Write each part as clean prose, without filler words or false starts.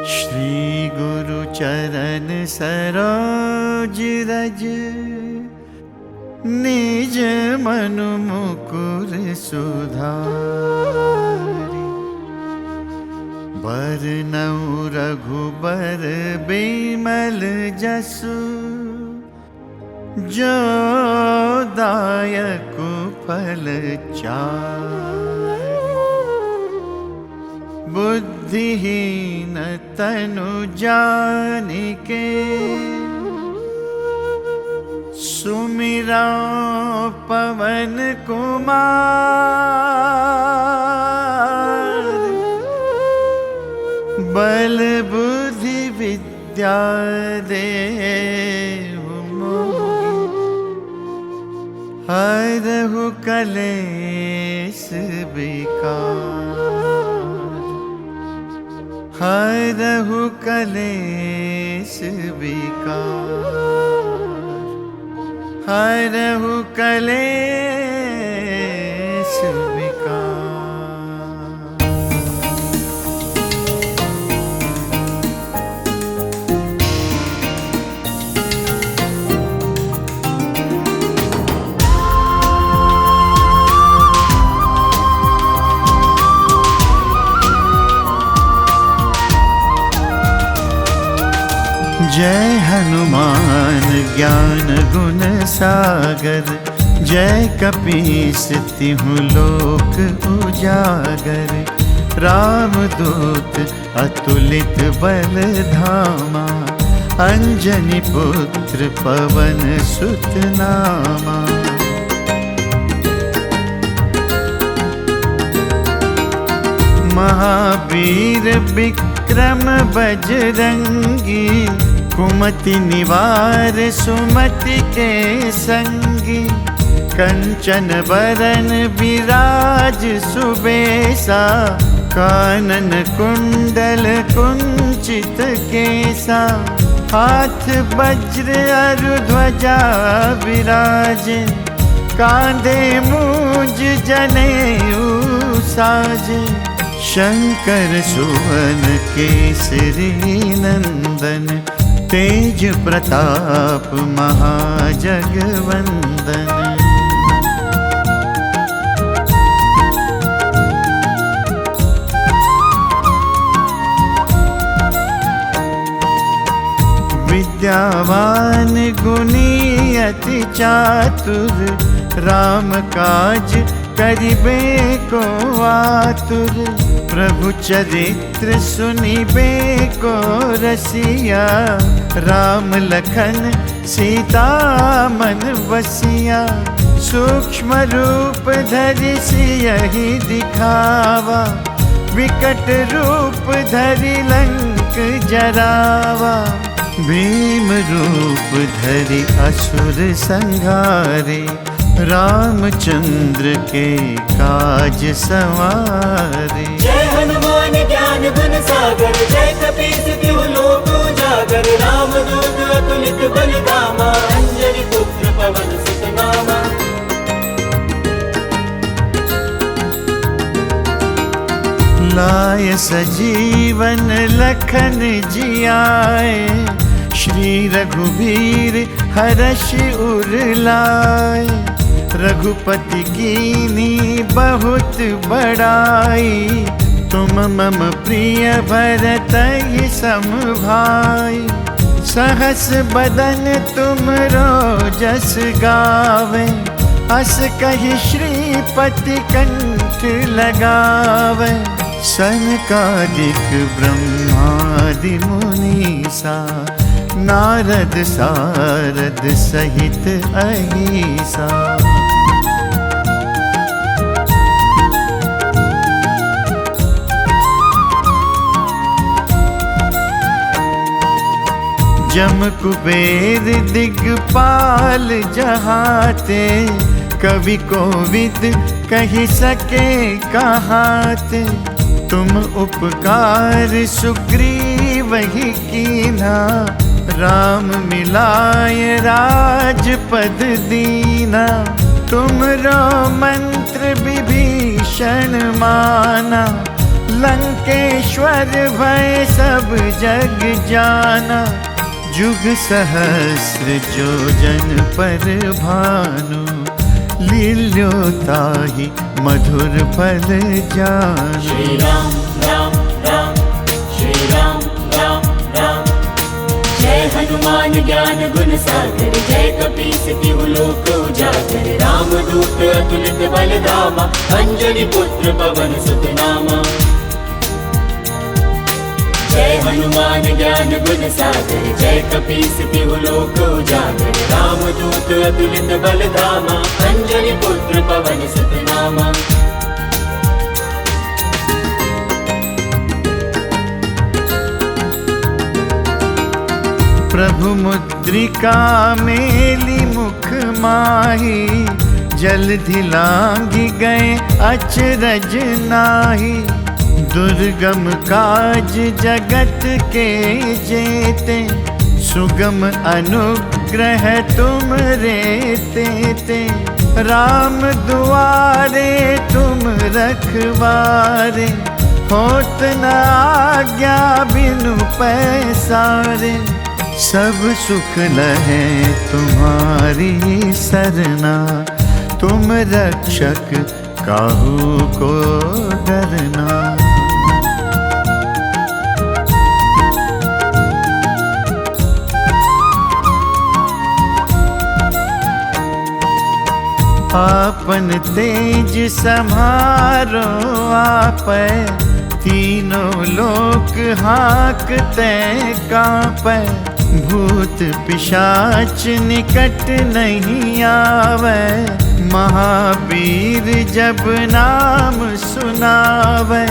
श्री गुरु चरण सरोज रज, निज मनु मुकुर सुधारि। बरनउँ रघुबर बिमल जसु, जो दायक फल चारि। बुद्धिहीन तनु जानिके, सुमिरा पवन कुमार। बल बुद्धि विद्या देहु मोहि, हरहु कलेश विकार। हरहु कलेश विकार। हरहु कलेश विकार। जय हनुमान ज्ञान गुण सागर, जय कपीस तिहुँ लोक उजागर। रामदूत अतुलित बल धामा, अंजनी पुत्र पवन सुत नामा। महावीर विक्रम बजरंगी, कुमति निवार सुमति के संगी। कंचन बरन विराज सुबेसा, कानन कुंडल कुंचित केसा। हाथ वज्र अरु ध्वजा विराजे, कांधे मूज जनेऊ साजे। शंकर सुवन केसरी नंदन, तेज प्रताप महाजगवंदन। विद्यावान गुणी अति चातुर, राम काज करिबे को आतुर। प्रभु चरित्र सुनिबे को रसिया, राम लखन सीता मन बसिया। सूक्ष्म रूप धरि सियहि दिखावा, विकट रूप धरि लंक जरावा। भीम रूप धरि असुर संहारे, रामचंद्र के काज सवारे। जय हनुमान ज्ञान गुण सागर, जय कपीस तिहुँ लोक उजागर। रामदूत अतुलित बल धामा, अंजनी पुत्र पवन सुत नामा। लाय सजीवन लखन जियाए, श्री रघुबीर हरषि उर लाए। रघुपति कीन्ही बहुत बड़ाई, तुम मम प्रिय भरतहि सम भाई। सहस बदन तुमरो जस गावे, अस कहि श्रीपति कंठ लगावे। सनकादिक ब्रह्मादि मुनीसा, नारद सारद सहित अहीसा। जम कुबेर दिगपाल जहाते, कवि कोविद कहि सके कहाते। तुम उपकार सुग्रीवहि कीन्हा, राम मिलाय राजपद दीना। तुमरो मंत्र विभीषण माना, लंकेश्वर भय सब जग जाना, जुग सहस्र योजन पर भानु, लील्योताहि मधुर फल जानु। श्री राम राम राम, श्री राम राम राम। जय हनुमान ज्ञान गुण सागर, जय कपीस तिहु लोक उजागर। रामदूत अतुलित बल धामा, अंजनी पुत्र पवन सुत नामा। जय हनुमान ज्ञान गुण सागर, जय कपीस तिहु लोक उजागर। रामदूत अतुलित बल धामा, अंजनी पुत्र पवन सुत नामा। प्रभु मुद्रिका मेली मुख माही, जलधि लांघि गए अचरज नाहि। दुर्गम काज जगत के जेते, सुगम अनुग्रह तुम रे तेते। राम दुआरे तुम रखवारे, होत न आज्ञा बिनु पैसारे। सब सुख लहे तुम्हारी सरना, तुम रक्षक काहू को डरना। आपन तेज समारो आपै, तीनों लोक हाँकते कांपै। भूत पिशाच निकट नहीं आवे, महावीर जब नाम सुनावे।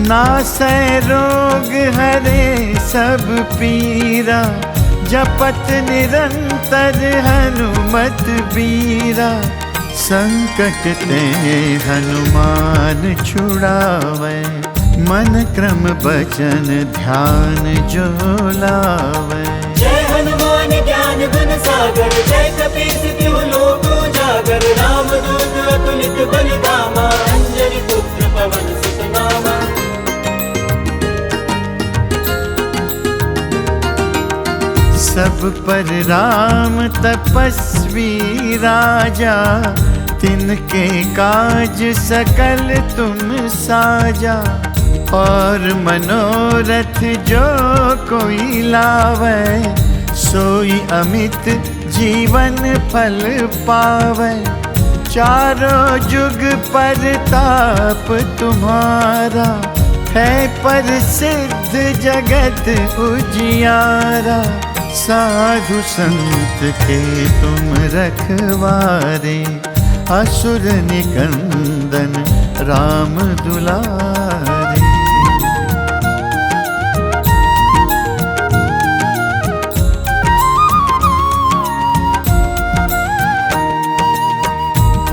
नासै रोग हरे सब पीरा, जपत निरंतर हनुमत बीरा। संकट ते हनुमान छुड़ावे, मन क्रम बचन ध्यान जो लावे। जय हनुमान ज्ञान गुण सागर, जय कपीस तिहु लोक उजागर। रामदूत अतुलित बल धामा, अंजनी पुत्र पवन सुत नामा। सब पर राम तपस्वी राजा, तिनके काज सकल तुम साजा। और मनोरथ जो कोई लावे, सोई अमित जीवन फल पावे। चारों जुग परताप तुम्हारा, है प्रसिद्ध जगत उजियारा। साधु संत के तुम रखवारे, असुर निकंदन राम दुलारे।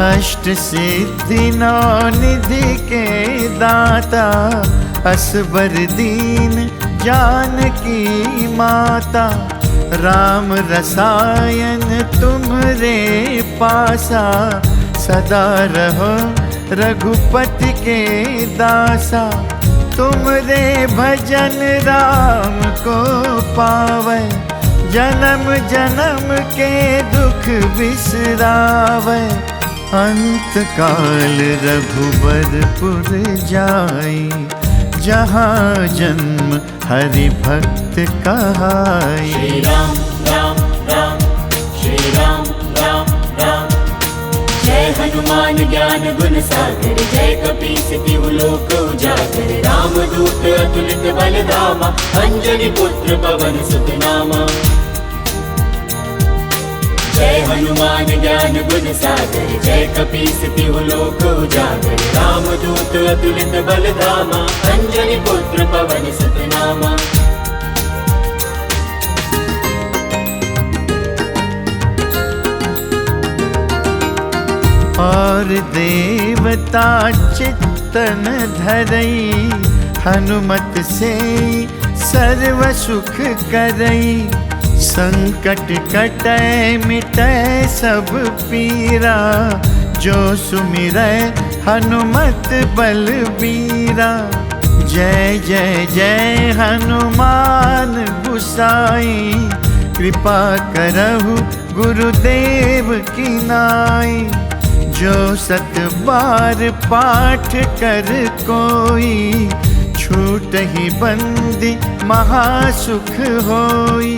अष्ट सिद्धि नौ निधि के दाता, असबर दीन जानकी माता। राम रसायन तुम्हरे पासा, सदा रहो रघुपति के दासा। तुमरे भजन राम को पावे, जन्म जन्म के दुख बिसरावे। अंत काल रघुबरपुर जाई, जहाँ जन्म हरि भक्त कहाई। श्री राम राम राम, श्री राम राम राम। जय हनुमान ज्ञान गुण सागर, जय कपीस तिहु लोक उजागर। रामदूत अतुलित बल धामा, अंजनी पुत्र पवन सुत नामा। जय हनुमान ज्ञान गुण सागर, जय कपीस तिहु लोक उजागर। रामदूत अतुलित बल धामा, अंजनी पुत्र पवन सुत नामा। और देवता चित्तन धरई, हनुमत से सर्व सुख करई। संकट कटै मिटै सब पीरा, जो सुमिरै हनुमत बलबीरा। जय जय जय हनुमान गुसाई, कृपा करहु गुरुदेव की नाई। जो 7 बार पाठ कर कोई, छूटहि बंदी महासुख होई।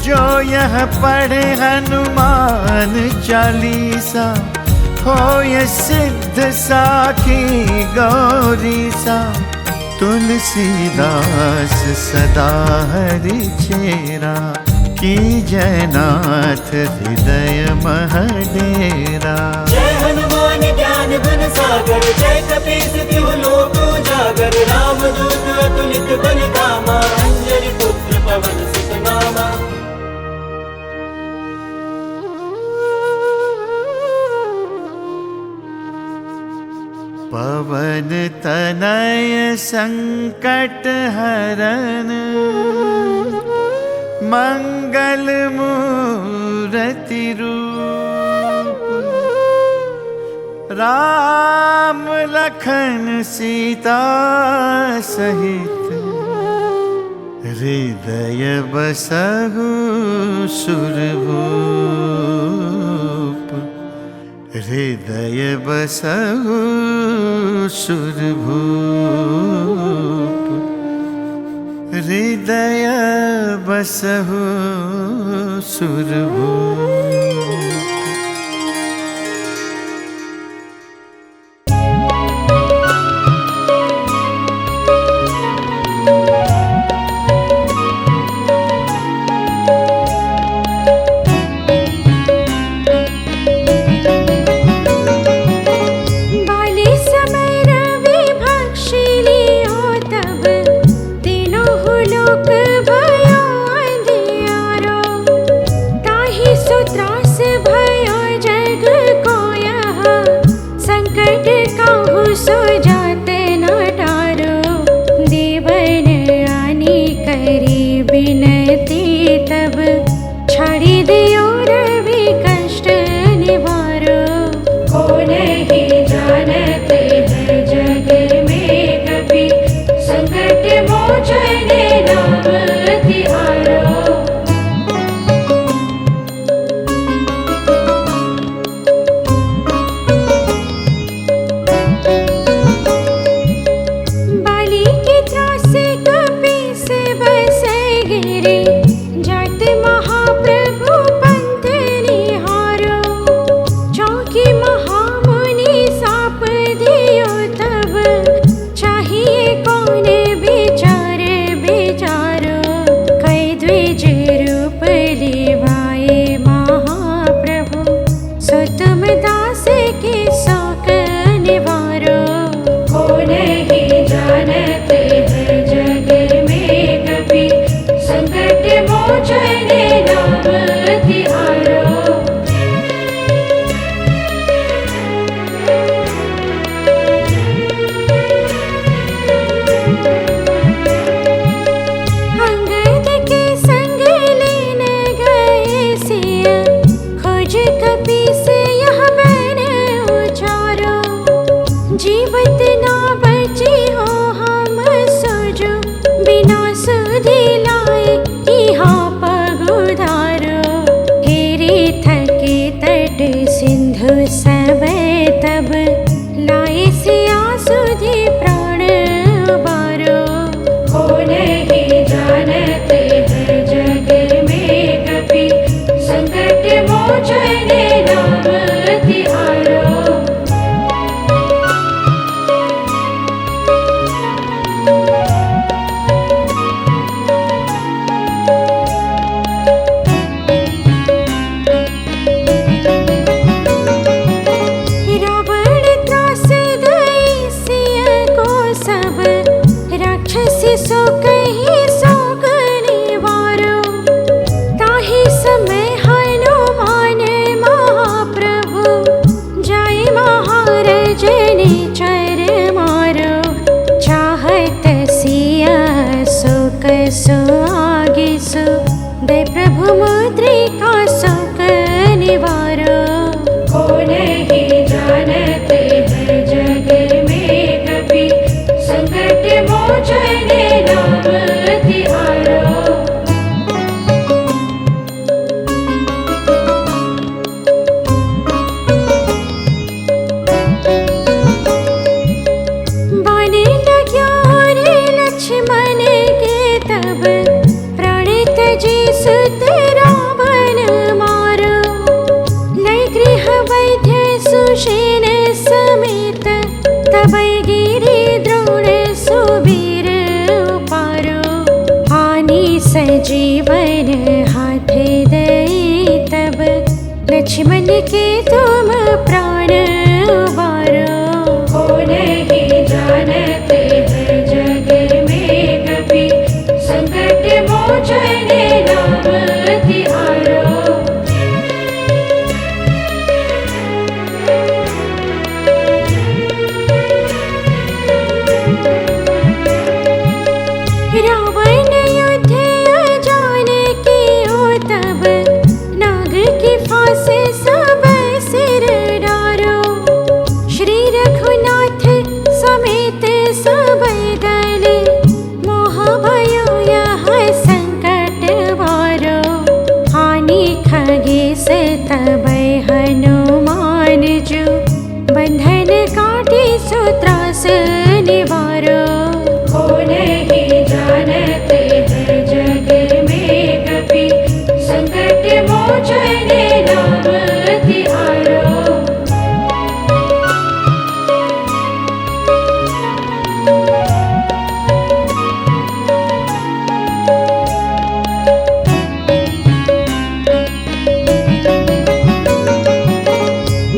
जो यह पढ़े हनुमान चालीसा, होय सिद्ध साखी गौरीसा। तुलसीदास सदा हरि चेरा, कीजय नाथ हृदय मह डेरा। जय हनुमान ज्ञान गुण सागर, जय कपीस तिहु लोक उजागर। रामदूत अतुलित बल धामा, अंजनी पुत्र पवन सुत नामा। पवन तनय संकट हरन, मंगल मूरति रूप। राम लखन सीता सहित, हृदय बसहु सुरभूप। हृदय बसहु सुरभूप। हृदय बसहु सुरभूप। नहीं जानते हैं जग में कभी संकट सजीवन हाथ दे तब लक्ष्मण के तुम प्राण उबारो। हो नहीं जानते हैं जग में कभी संकट मोचन नाम तिहारो। रावण युद्ध अजान कियो तब नाग की फांस सब सिर डारो। श्री रघुनाथ समेत सब दल मोह भयो यह संकट वारो। हानि खगेश तब हनुमान जो बंधन काटे सो त्रास निवारो। हो नहीं जानते हैं जग में कभी संकट मोचन नाम तिहारो।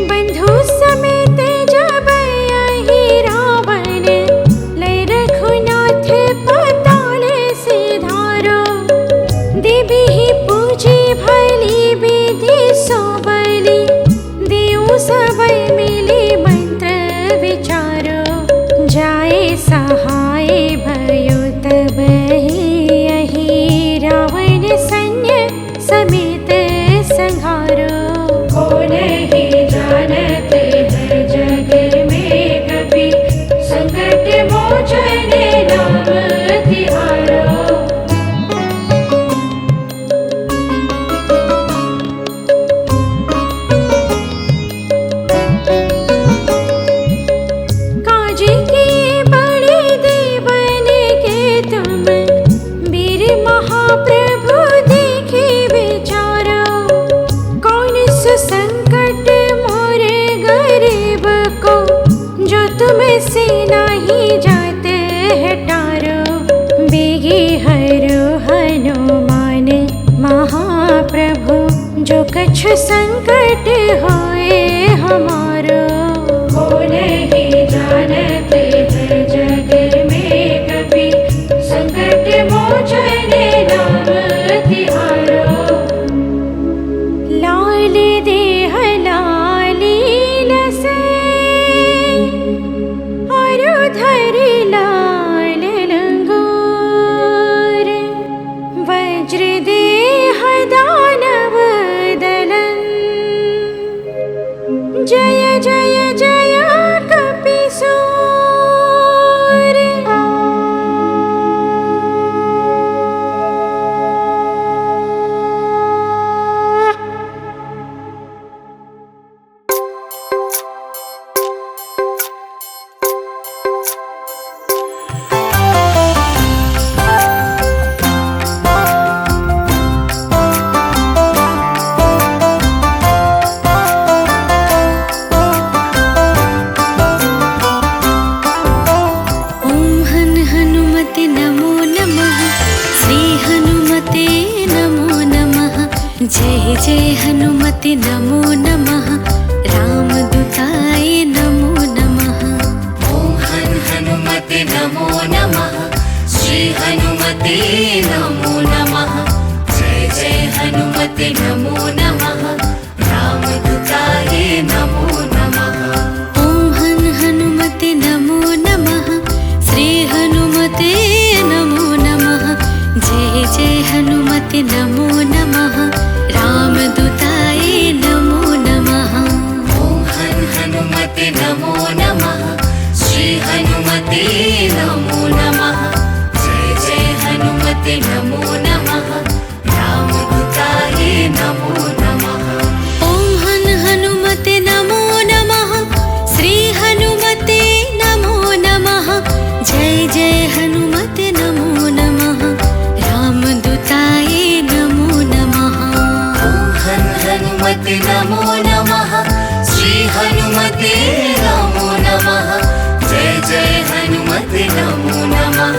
बंधु समेत जब यही रावण लय रघुनाथ पाताल सिधारो। देवी ही पूजी भली विधि सो बलि देऊ सब मिली मंत्र विचारो। जाए सहाय भयो तब यही रावण सैन्य समेत संहारो। हो नहीं जानते हैं जग में कभी संकट मोचन नाम तिहारो। काज किए बड़े देवन के तुम वीर महाप्रभु देखे विचारो। कौन सुसंकट मोर गरीब को जो तुम से नहीं जाते है टारो। बेगे हरो हनुमान महाप्रभु जो कछु संकट होए हमारो। हो नहीं जानते हैं जग में कभी संकट मोचन नाम तिहारो। लाल देह लाली लसे और धरि लाल लंगोर। वज्र देह दानव दलन जय जय जय कपिसूर। ओम हनुमते नमो नमः। श्री हनुमते नमो नमः। जय जय हनुमते नमो नमः। रामदूताय नमो नमः। ओम हनुमते नमो नमः। श्री हनुमते नमो नमः। जय जय हनुमते नमो नमः। रामदूताय नमो नमः। ओम हनुमते नमो नमः। श्री हनुमते नमो नमः। जय जय हनुमते नमो नमः। रामदूताय नमो नमः। ओम हनुमते नमो नमः। श्री हनुमते नमो नमः। जय जय हनुमते नमो नमः। रामदूताय नमो नमः। ओम हनुमते नमो नमः। श्री हनुमते नमो नमः। जय जय हनुमते नमो नमः। रामदूताय नमो नमः। ओम हनुमते नमो नमः। श्री हनुमते नमो नमः। जय जय हनुमते नमो नमः।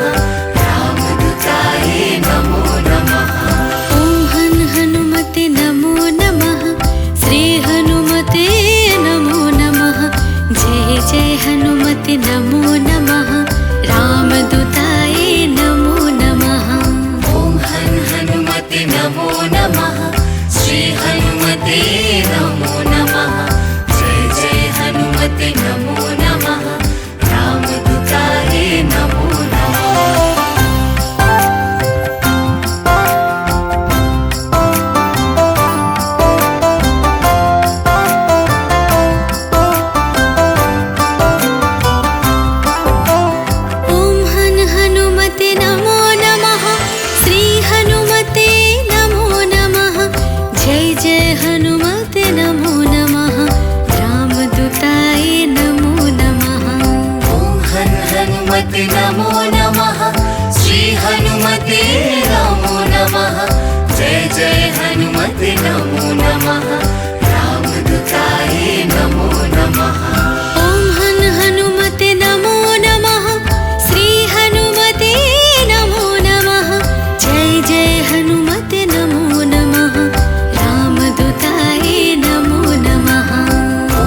रामदूताय नमो हनुमते नमो नमः। जय जय हनुमते नमो नमः। रामदूताय नमो नमः। ॐ हनुमते नमो नमः। श्री हनुमते नमो नमः। जय जय हनुमते नमो नमः। रामदूताय नमो नमः। ॐ हनुमते नमो नमः। श्री हनुमते नमो नमः। जय जय हनुमते नमो नमः। रामदूताय नमो नमः। ॐ हनुमते नमो नमः। श्री हनुमते नमो नमः। जय जय हनुमते नमो नमः। रामदूताय नमो नमः। ॐ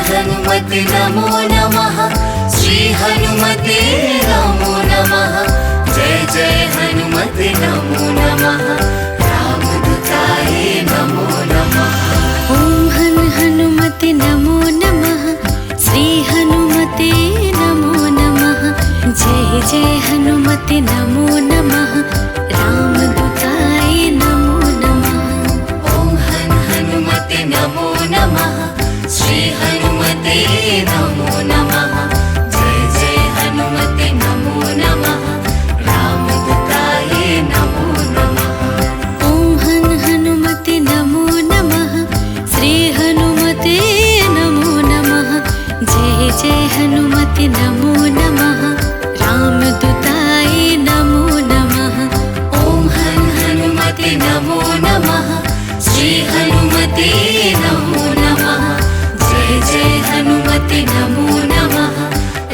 हनुमते नमो नमः। श्री हनुमते नमो नमः। जय जय हनुमते नमो नमः। रामदूताय नमो नमः। ॐ हनुमते नमो नमः। श्री हनुमते नमो नमः। जय जय हनुमते नमो नमः। रामदूताय नमो नमः। ॐ हनुमते नमो नमः। श्री हनुमते नमो नमः। जय जय हनुमते नमो नमः। रामदूताय नमो नमः। ॐ हनुमते नमो नमः। श्री हनुमते नमो नमः। जय जय हनुमते नमो नमः। रामदूताय नमो नमः। ॐ हनुमते नमो नमः। श्री हनुमते नमो नमः। जय जय हनुमते नमो नमः।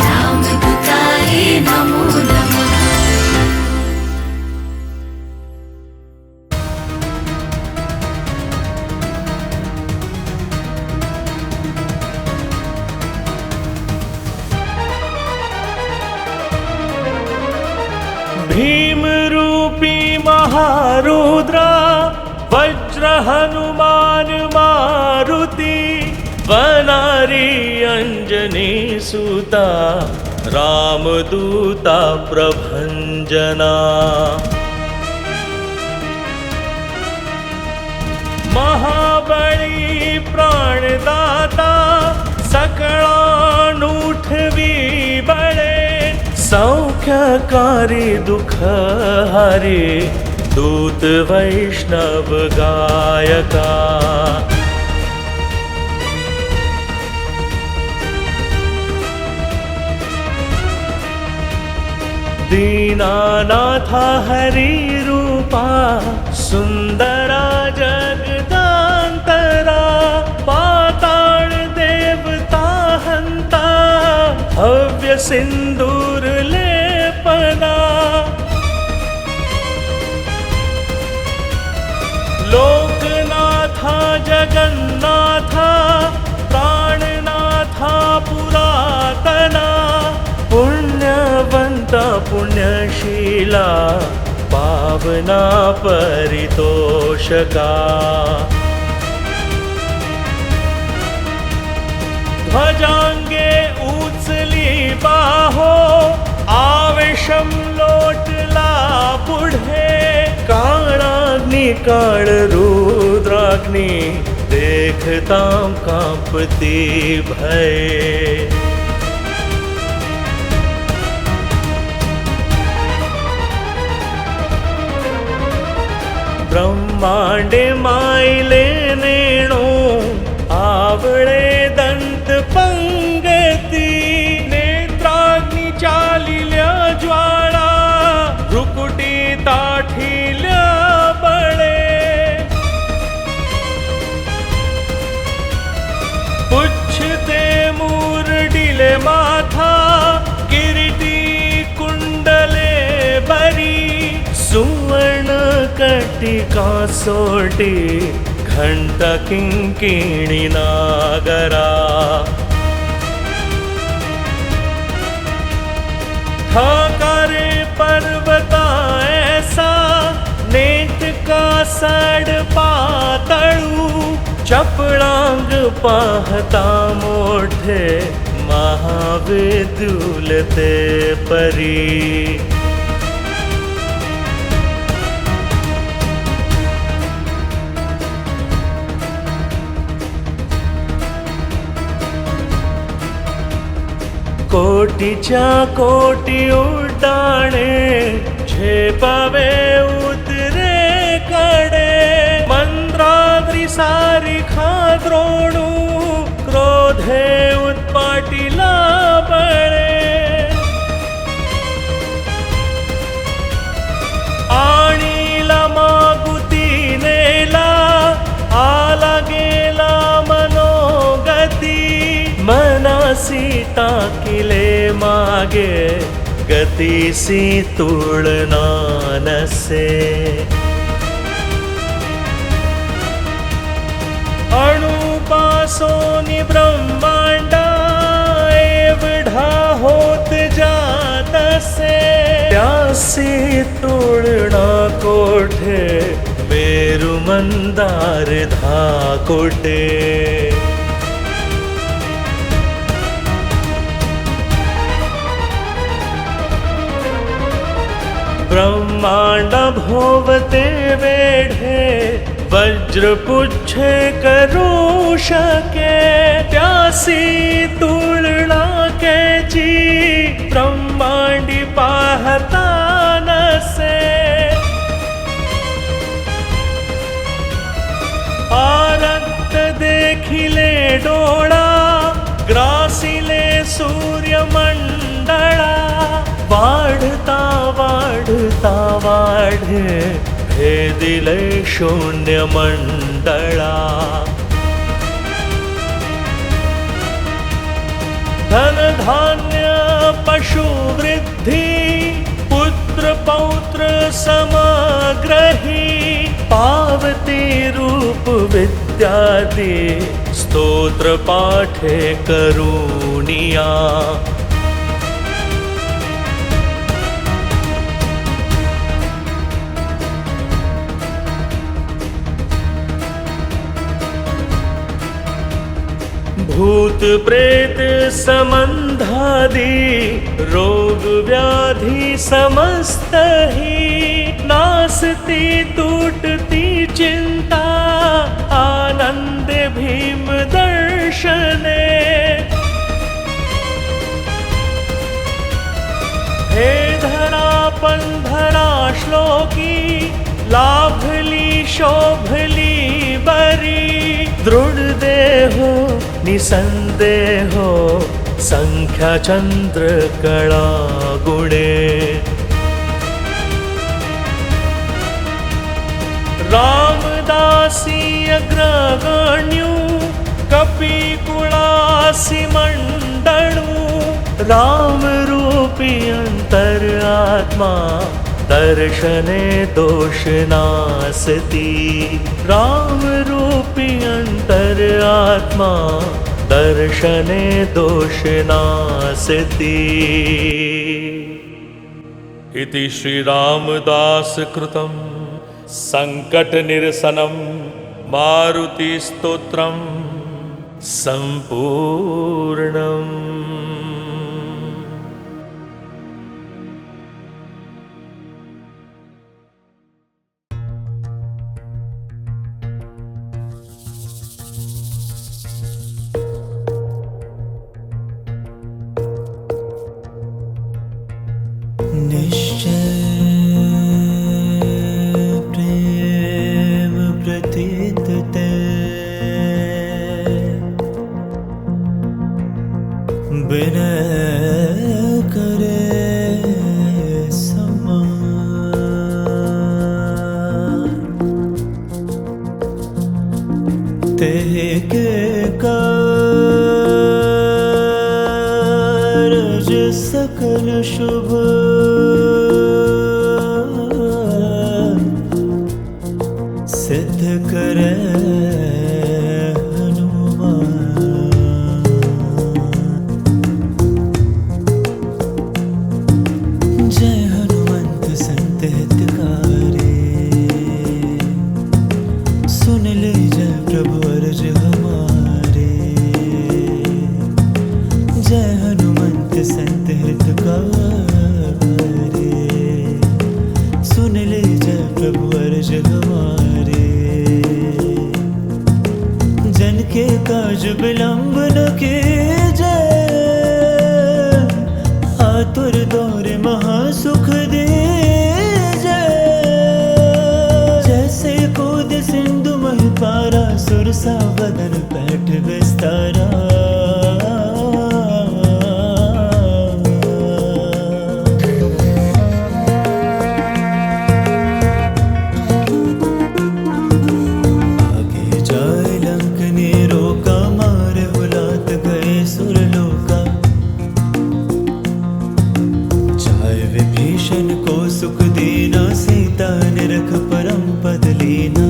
रामदूताय नमो नमः। भीम रूपी महारुद्रा वज्र हनुमान मारुति वनारी अंजनी सुता रामदूता प्रभंजना। महाबली प्राणदाता सकळानूठ बळे सौख्यकारी दुख हरे दूत वैष्णव गायका। दीनानाथा हरि रूपा सुंदरा जगदांतरा पाताळ देवता हंता भव्य सिंदूर लेपना। लोकनाथा जगन्नाथा प्राणनाथा पुरातना पुण्यवंता पुण्यशीला पावना परितोषका। ध्वजांगे उचली बाहो आवेशम लोटला पुढे काळाग्नि काळ रुद्राग्नि देखतां कांपती भय। ब्रह्मांडे मायले नेणो आवळे दंत पंगती नेत्राग्नि चालिल्या ज्वाळा रुकुटी ताठिल्या बळे। पुच्छते मुरडिले माथा किरीटी कुंडले बरी सुवर्ण कटिका सोटी घंटा किंकिणी नागरा। ठाकारे पर्वता ऐसा नेट का सड पातळू पाहता मोठे महाविदुलते परी. कोटीच्या कोटी उड्डाणे झेपावे उत्तरेकडे. मंद्राद्री सारिखा द्रोणू क्रोधे उत्पाटीला बळे. आणीला मागुती नेला आला गेला मनोगती. मनासी टाकिले मागे गतीसी तुलना नसे. अणुपासोनी ब्रह्मांडा एवढा होत जातसे. त्यासी तुलना कोठे मेरु मंदार धाकोटे. ब्रह्मांड भोवते वेढे वज्र पुच्छे करू शके. त्यासी तुलना केची ब्रह्मांडी पाहता नसे. आरक्त देखिले डोळा ग्रासिले सूर्यमंडळा. वाढता वाढता वाढे भेदिले शून्य मंडळा. धन धान्य पशु वृद्धी पुत्र पौत्र समग्रही. पावती रूप विद्यादि स्तोत्र पाठे करुणिया. भूत प्रेत संबंधादि रोग व्याधि समस्त ही. नासती टूटती चिंता आनंद भीम दर्शने. हे धरा पंधरा श्लोकी लाभली शोभली बरी. दृढ देहो निसंदेहो संख्या चंद्र कळा गुणे. रामदासी अग्रगण्यू कपी कुळासी मंडळू. राम रूपी अंतर आत्मा दर्शने दोष नासती. राम रूपी अंतर आत्मा दर्शने दोष नासती. इति श्री रामदास कृतं संकट निरसनं मारुति स्तोत्रं संपूर्णम्. प्रेम प्रतीत ते विनय करे समान। ते के कारज सकल शुभ सिद्ध करे सुन ले जय प्रभु अर्ज हमारे। प्रभु अर्ज हमारे। जन के काज विलंब न कीजे, आतुर दौर महासुख दीजे। जैसे कूद सिंधु मही पारा, सुरसा बदन पैठ विस्तारा। सुख देना सीता निरख परम पद लेना।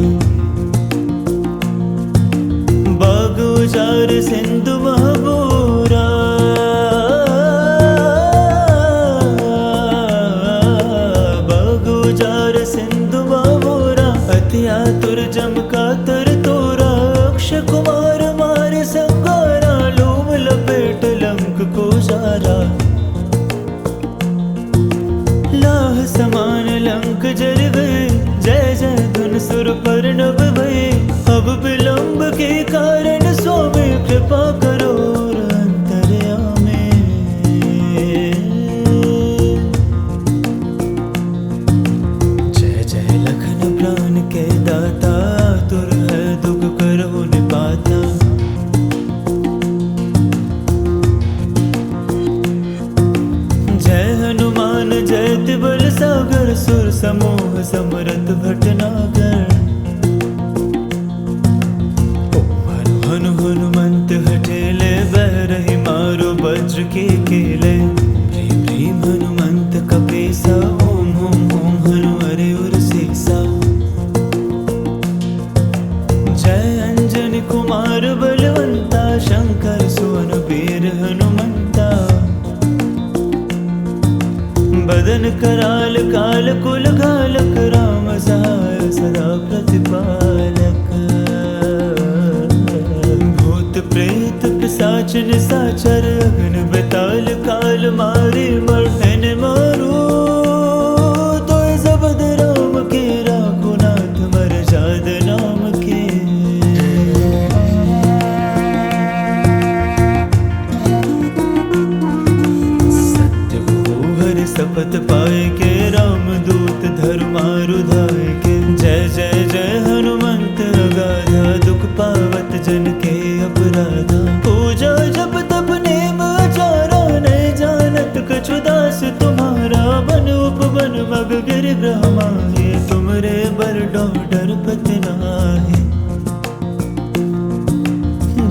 बाग उजार सिंधु महबूरा, बाग उजार सिंधु महबूरा। अति आतुर जम का तर तोरा, अक्ष कुमार मारे संगारा। लोम लपेट लंक को जारा, लाह समान लंक जर गए। जय जय धुन सुर पर नभ भये, अब विलंब के कारण स्वामी कृपा करो अंतर्यामी। जय जय लखन प्राण के दाता, तुर है दुख करो निपाता। जय हनुमान जय तिबल सागर, सुर समूह समरथ भटनागर। हनु हनु हनुमंत हठेले, बहरहि मारो वज्र के केले। भीम भीम हनुमंत कपीसा, ओम ओम ओम हनु हरे उर सीसा। जय अंजनी कुमार बलवंता, शंकर सुवन वीर हनुमंता। बदन कराल काल कुल घालक, राम सहाय सदा प्रतिपालक। भूत प्रेत पिशाच निशाचर, अग्नि बेताल काल मारे मर्दन मारो। तो जबद राम के रघुनाथ, मर जाद नाम के। शपथ पाए के, राम दूत धर्मारु धाय के। जय जय जय हनुमंत अगाधा, दुख पावत जन के अपराधा। पूजा जप तप नेम आचारा, नहीं जानत कछु दास तुम्हारा। बन उपवन मग गिर ब्रह्माए, तुमरे बर डर पति नाहे।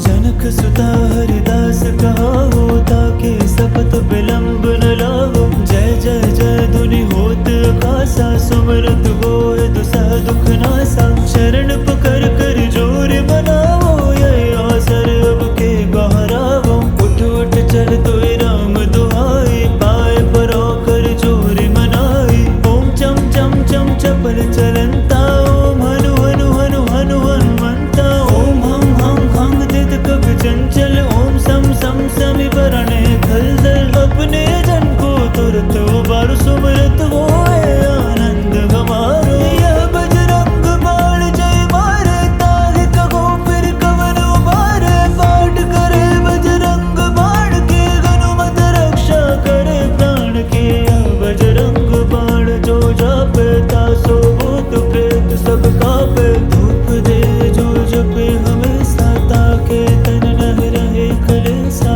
जनक सुता हरिदास कहावो, ताके सपत विलंब न लावो। जय जय जय धुनि होत आकाशा, सुमरत होय दुसह दुख नासा। शरण पकड़ कर जोर बनावो, यही अवसर अब के गहरावो। उठ उठ चल तोय राम दुहाई, पाए परो कर जोर मनाई। ओम चम चम चम चपल चलंता, ओम हनु हनु हनु हनु हनुमंता। ओम हम हम हम दित कप चंचल, ओम सम सम समी वरणे खलदल। अपने जन को तुरत उबार, सुमरत होए आनंद हमारो। यह बजरंग बाण जय मारे, ताहि कहो फिर कवन उबारे। पाठ करे बजरंग बाण के, हनुमत रक्षा करे प्राण के। यह बजरंग बाण जो जापे, तासो भूत प्रेत सब कापे। धूप दे जो जपे हमेशा, ताके तन न रहे कलेसा।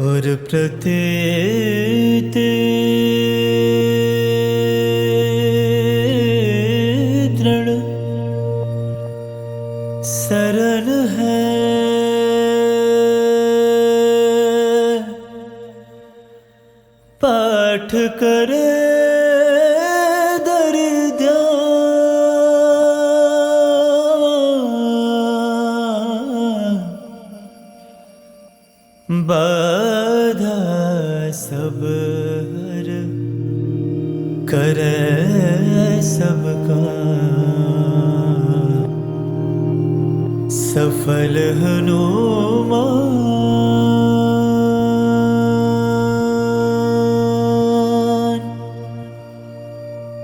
और प्रत्येक दृढ़ शरण है, पाठ करे दरिद्र। बाधा सब हर, करे सब काम। सफल हनुमान। ॐ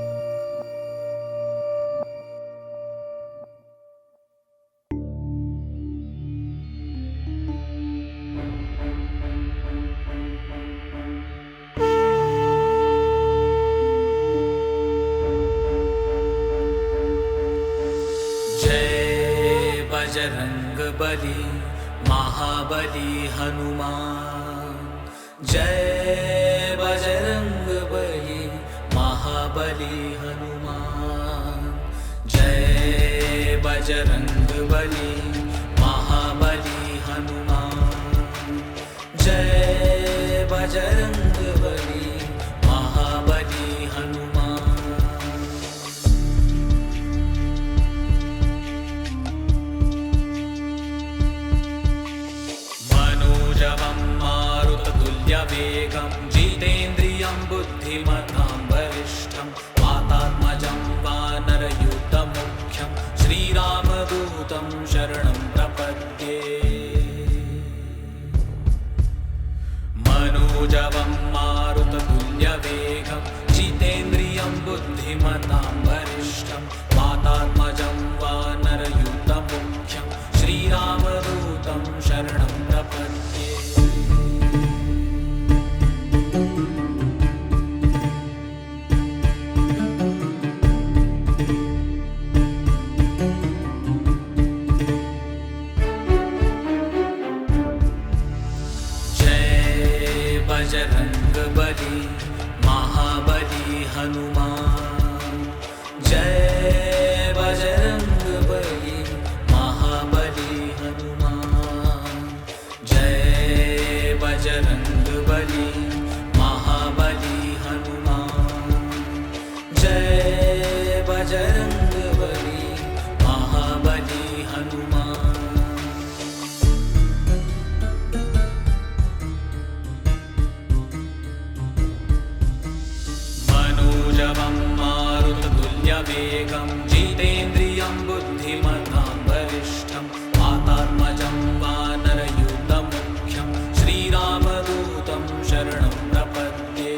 बजरंगबली महाबली हनुमान। जय बजरंगबली महाबली हनुमान। जय बजरंगबली महाबली हनुमान। जय बजरंगबली महाबली हनुमान। मनोजवं मारुततुल्यवेगं जितेन्द्रियं बुद्धिमतां वरिष्ठं वातात्मजं वानरयूथमुख्यं श्रीरामदूतं शरणं प्रपद्ये। मनोजवं मारुततुल्यवेगं जितेन्द्रियं बुद्धिमतां वरिष्ठं वातात्मजं वानरयूथमुख्यं श्रीरामदूतं शरणं प्रपद्ये। बजरंगबली महाबली हनुमान। जय बजरंगबली महाबली हनुमान। जय बजरंगबली महाबली हनुमान। जय बजरंगबली महाबली हनुमान। मनोजवं मारुततुल्यवेगं जितेन्द्रियं बुद्धिमतां वरिष्ठं वातात्मजं वानरयूथमुख्यं श्रीरामदूतं शरणं प्रपद्ये।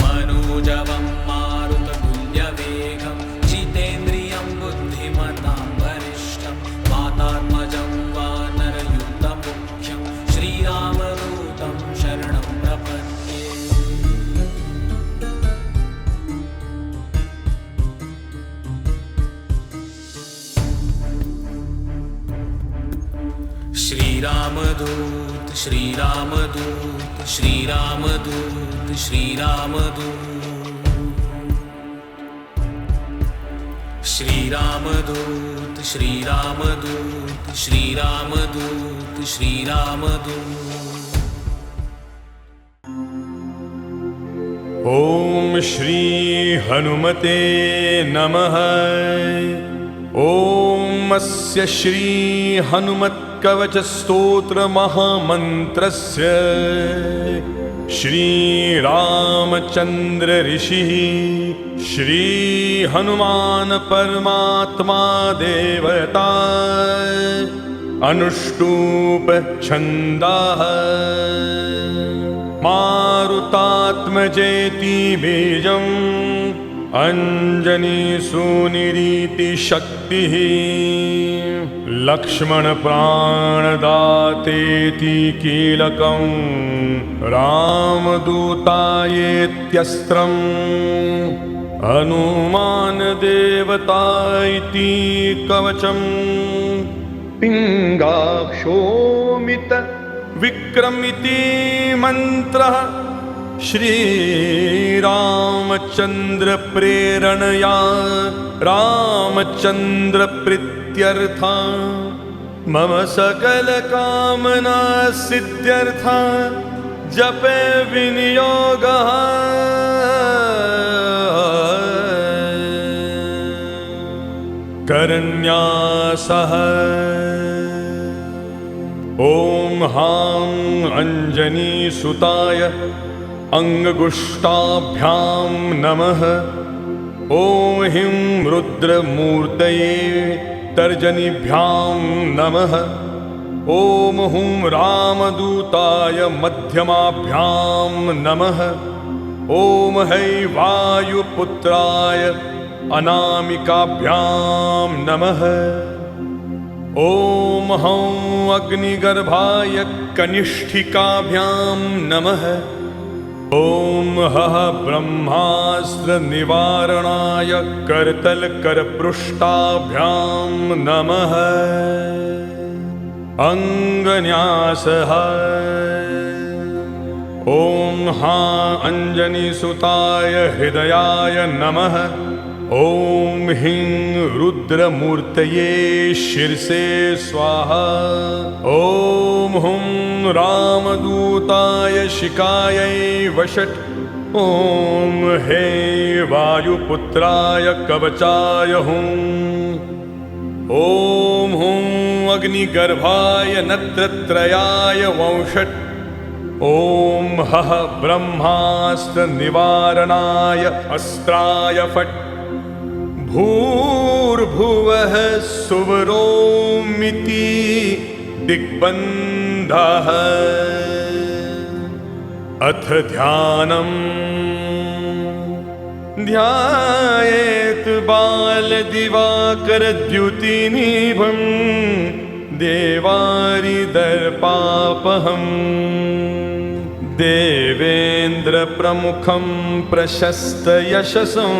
मनोजवं मारुततुल्यवेगं जितेन्द्रियं बुद्धिमतां वरिष्ठं वातात्मजं वानरयूथमुख्यं श्रीरामदूतं शरणं प्रपद्ये। श्रीरामदूत श्रीरामदूत श्रीरामदूत श्रीरामदूत श्रीरामदूत श्रीरामदूत श्रीरामदूत श्रीरामदूत। ॐ श्री हनुमते नमः। ॐ अस्य श्री हनुमत्कवचस्तोत्र महामन्त्रस्य श्रीरामचन्द्र ऋषिः श्री हनुमान परमात्मा देवता अनुष्टुप छन्दः मारुतात्मजेति बीजम् अंजनी सुनिरीति शक्तिः लक्ष्मण प्राणदातेति कीलकं रामदूतायेत्यस्त्रम् हनुमान देवता इति कवचम् पिङ्गाक्षोमित विक्रमिति मन्त्रः श्रीरामचन्द्र प्रेरणया रामचन्द्र प्रीत्यर्था मम सकल कामना सिद्ध्यर्था जपे विनियोगः करन्यासः। ॐ हां अंजनीसुताय अंगुष्ठाभ्यां नमः। ॐ ह्रीं रुद्रमूर्तये तर्जनीभ्यां नमः। ॐ हुं रामदूताय मध्यमाभ्यां नमः। ॐ है वायुपुत्राय अनामिकाभ्यां नमः। ॐ हं अग्निगर्भाय कनिष्ठिकाभ्यां नमः। ॐ हः ब्रह्मास्त्र निवारणाय करतल करपृष्ठाभ्यां नमः। अंगन्यासः। ॐ हा अंजनीसुताय हृदयाय नमः। ॐ ह्रीं रुद्रमूर्तये शिरसे स्वाहा। ॐ हुं रामदूताय शिखायै वषट्। ॐ हे वायुपुत्राय कवचाय हुं। ॐ हुं अग्निगर्भाय नत्रत्रयाय वंषट्। ॐ हः ब्रह्मास्त्र निवारणाय अस्त्राय फट्। भूर्भुवः सुवरोमिति दिग्बन्धः। अथ ध्यानम्। ध्यायेत् बालदिवाकरद्युतिनिभं देवारिदर्पापहम्। देवेन्द्रप्रमुखं प्रशस्तयशसं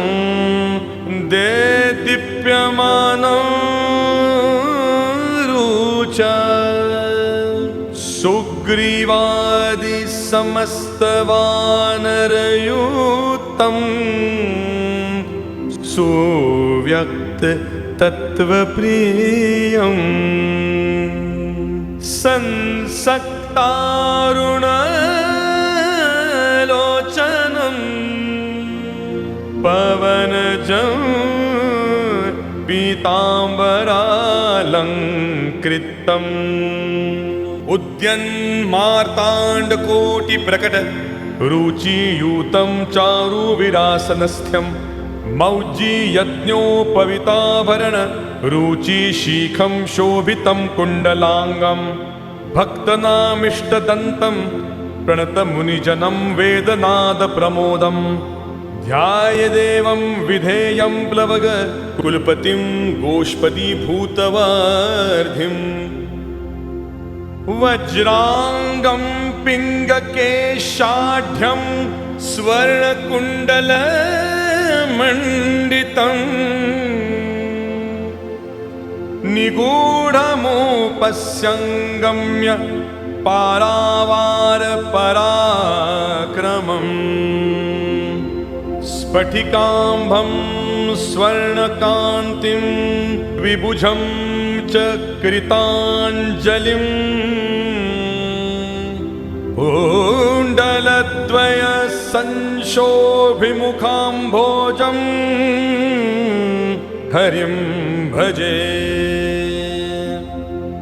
देदीप्यमानं रुचा। सुग्रीवादिसमस्तवानरयूतं सुव्यक्ततत्त्वप्रियं। संसक्तारुणलोचनं पवनजं पीताम्बरालङ्कृतम्। उद्यन्मार्ताण्डकोटिप्रकट रुचियूतं चारुविरासनस्थ्यं। मौज्जीयज्ञोपविताभरण रुचिशीखं शोभितं कुण्डलाङ्गं। भक्तनामिष्टदन्तं प्रणतमुनिजनं वेदनादप्रमोदं। ध्यायदेवं विधेयं प्लवग कुलपतिं गोष्पदीभूतवार्धिम्। वज्राङ्गं पिङ्गकेशाढ्यं स्वर्णकुण्डलमण्डितम्। निगूढमुपस्यङ्गम्य पारावारपराक्रमम्। स्फटिकाम्भं स्वर्णकान्तिं विभुजं च कृताञ्जलिम्। कुण्डलद्वय संशोभिमुखाम्भोजं हरिं भजे।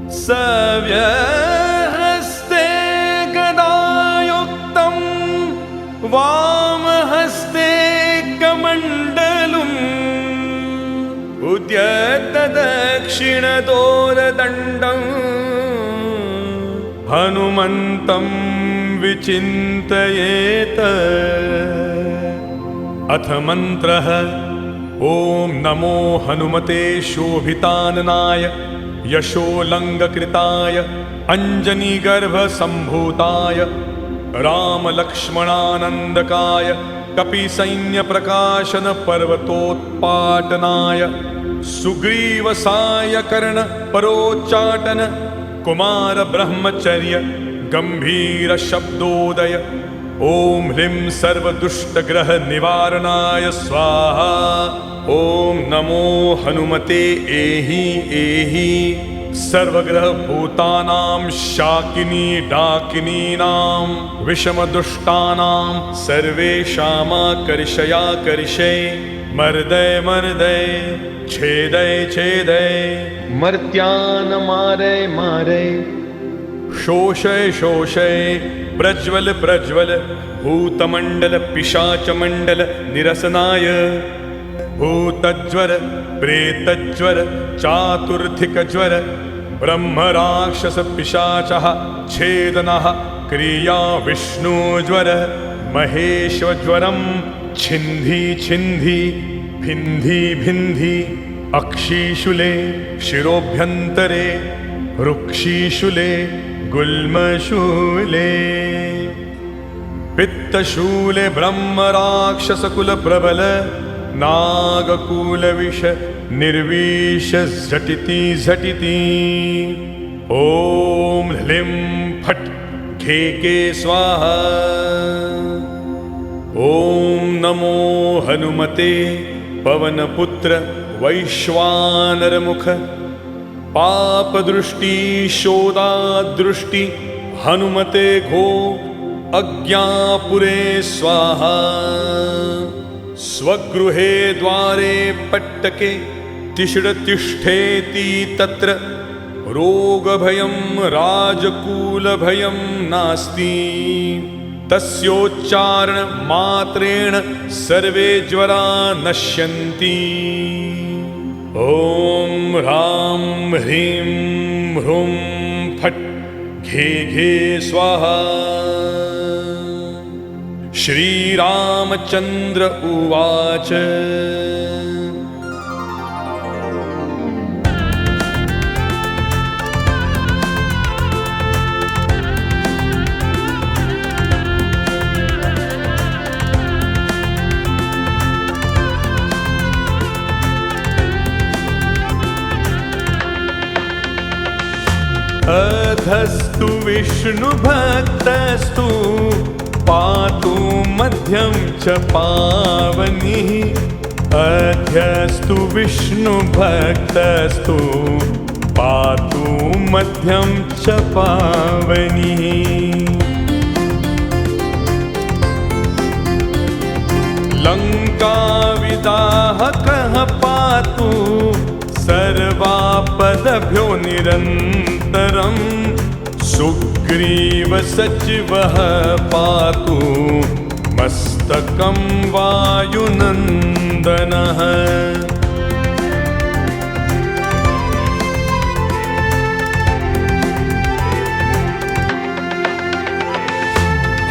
सव्यहस्ते गदायुक्तं वामहस्ते कमण्डलुम्। उद्यतदक्षिणदोरदण्डं हनुमन्तं विचिन्तयेत। अथ मन्त्रः। ॐ नमो हनुमते शोभिताननाय यशोलङ्घकृताय अञ्जनीगर्भसम्भूताय रामलक्ष्मणानन्दकाय कपिसैन्यप्रकाशनपर्वतोत्पाटनाय सुग्रीवसायकर्णपरोच्चाटन कुमारब्रह्मचर्य गम्भीरशब्दोदय। ॐ ह्रीं सर्वदुष्टग्रहनिवारणाय स्वाहा। ॐ नमो हनुमते एहि एहि। सर्वग्रहभूतानां शाकिनी डाकिनीनां विषमदुष्टानां सर्वेषामाकर्षयाकर्षै। मर्दय मर्दय छेदय छेदय। मर्त्यान् मारय मारय। शोषय शोषय। प्रज्वल प्रज्वल। भूतमण्डल पिशाचमण्डल निरसनाय। भूतज्वर प्रेतज्वर चातुर्थिकज्वर ब्रह्मराक्षसपिशाचः छेदनः क्रिया विष्णुज्वर महेश्वज्वरं छिन्धि छिन्धि भिन्धि भिन्धि अक्षीशूले शिरोभ्यन्तरे रुक्षीशूले गुल्मशूले। पित्तशूले ब्रह्मराक्षसकुल प्रबल नागकुल विष निर्विष झटिति झटिति। ओम ह्लीं फट् घेके स्वाहा। ओम नमो हनुमते पवनपुत्र वैश्वानरमुख। पाप दृष्टि शोधा दृष्टि हनुमते घो अज्ञापुरे स्वाहा। स्वगृहे द्वारे पट्टके तिष्ठेति तत्र रोगभयं राजकूलभयं नास्ति। तस्योच्चारण मात्रेण सर्वे ज्वरा नश्यन्ति। ओम ह्रां ह्रीं ह्रूं फट् घे घे स्वाहा। श्रीरामचंद्र उवाच अधस्तु विष्णुभक्तस्तु पातु मध्यं च पावनिः। अध्यस्तु विष्णुभक्तस्तु पातु मध्यं च पावनिः। लङ्काविदाहकः पातु सर्वापदभ्यो निरन्तरम्। सुग्रीव सचिवः पातु मस्तकं वायुनन्दनः।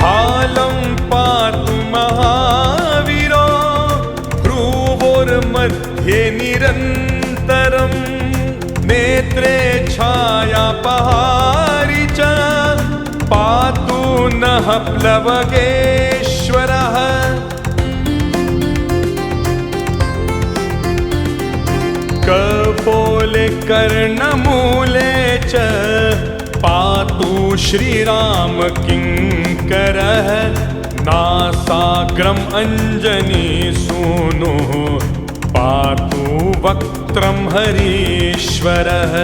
भालं पातु महावीरो भ्रुवोर्मध्ये निरन्तरम्। नेत्रे छायापहारी च पातु नः प्लवगेश्वरः। कपोले कर्णमूले च पातु श्रीराम किङ्करः। नासाग्रम् अञ्जनीसूनुः पातु वक्त्रं हरीश्वरः।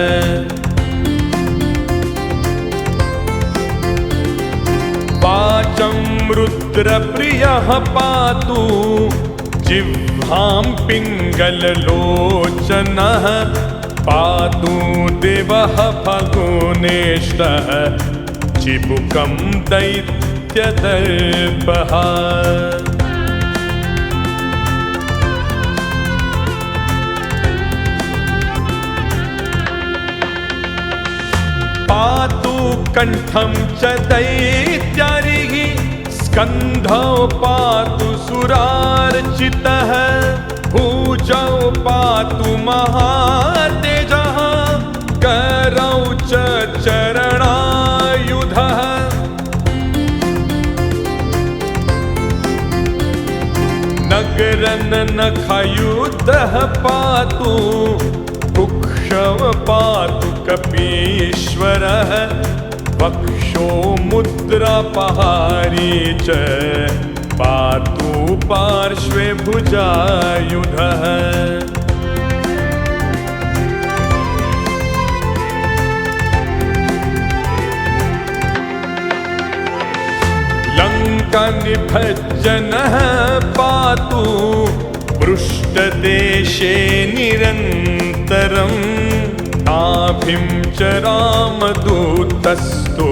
वाचं रुद्रप्रियः पातु जिह्वां पिङ्गललोचनः। पातु देवः फल्गुनेष्टः चिबुकं दैत्यदर्पः। पातु कंठं च दैत्यारिः स्कन्धौ पातु सुरार्चितः। भुजौ पातु महातेजः करौ च चरणायुधः। नगरनखयुधः पातु कुक्षव पातु कपीश्वरः। वक्षो मुद्रापहारी च पातु पार्श्वे भुजायुधः। लङ्कानिभज्जनः पातु पृष्ठदेशे निरन्तरम्। नाभिं च रामदूतस्तु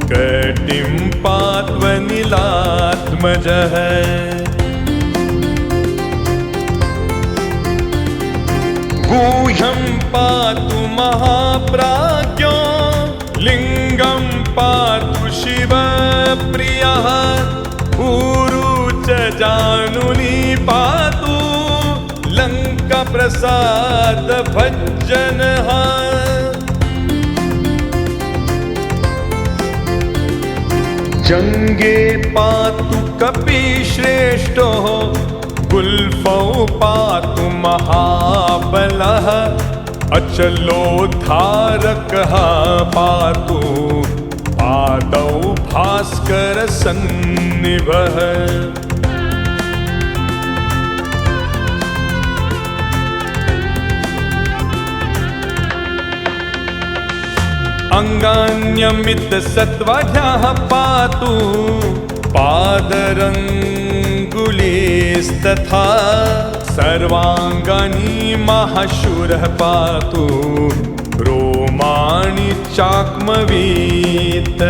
कटिं पात्वनिलात्मजः। गुह्यं पातु महाप्राज्ञो लिङ्गं पातु शिवप्रियः। ऊरु च जानुनी पातु लङ्काप्रसाद भज्जनः। जंगे पातु कपिश्रेष्ठो गुल्फौ पातु महाबलः अचलोद्धारकः पातु पादौ भास्करसन्निभः अंगान्यमितसत्त्वाढ्यः पातु पादरङ्गुलीस्तथा सर्वाङ्गानि महाशूरः पातु रोमाणि चाक्मवीत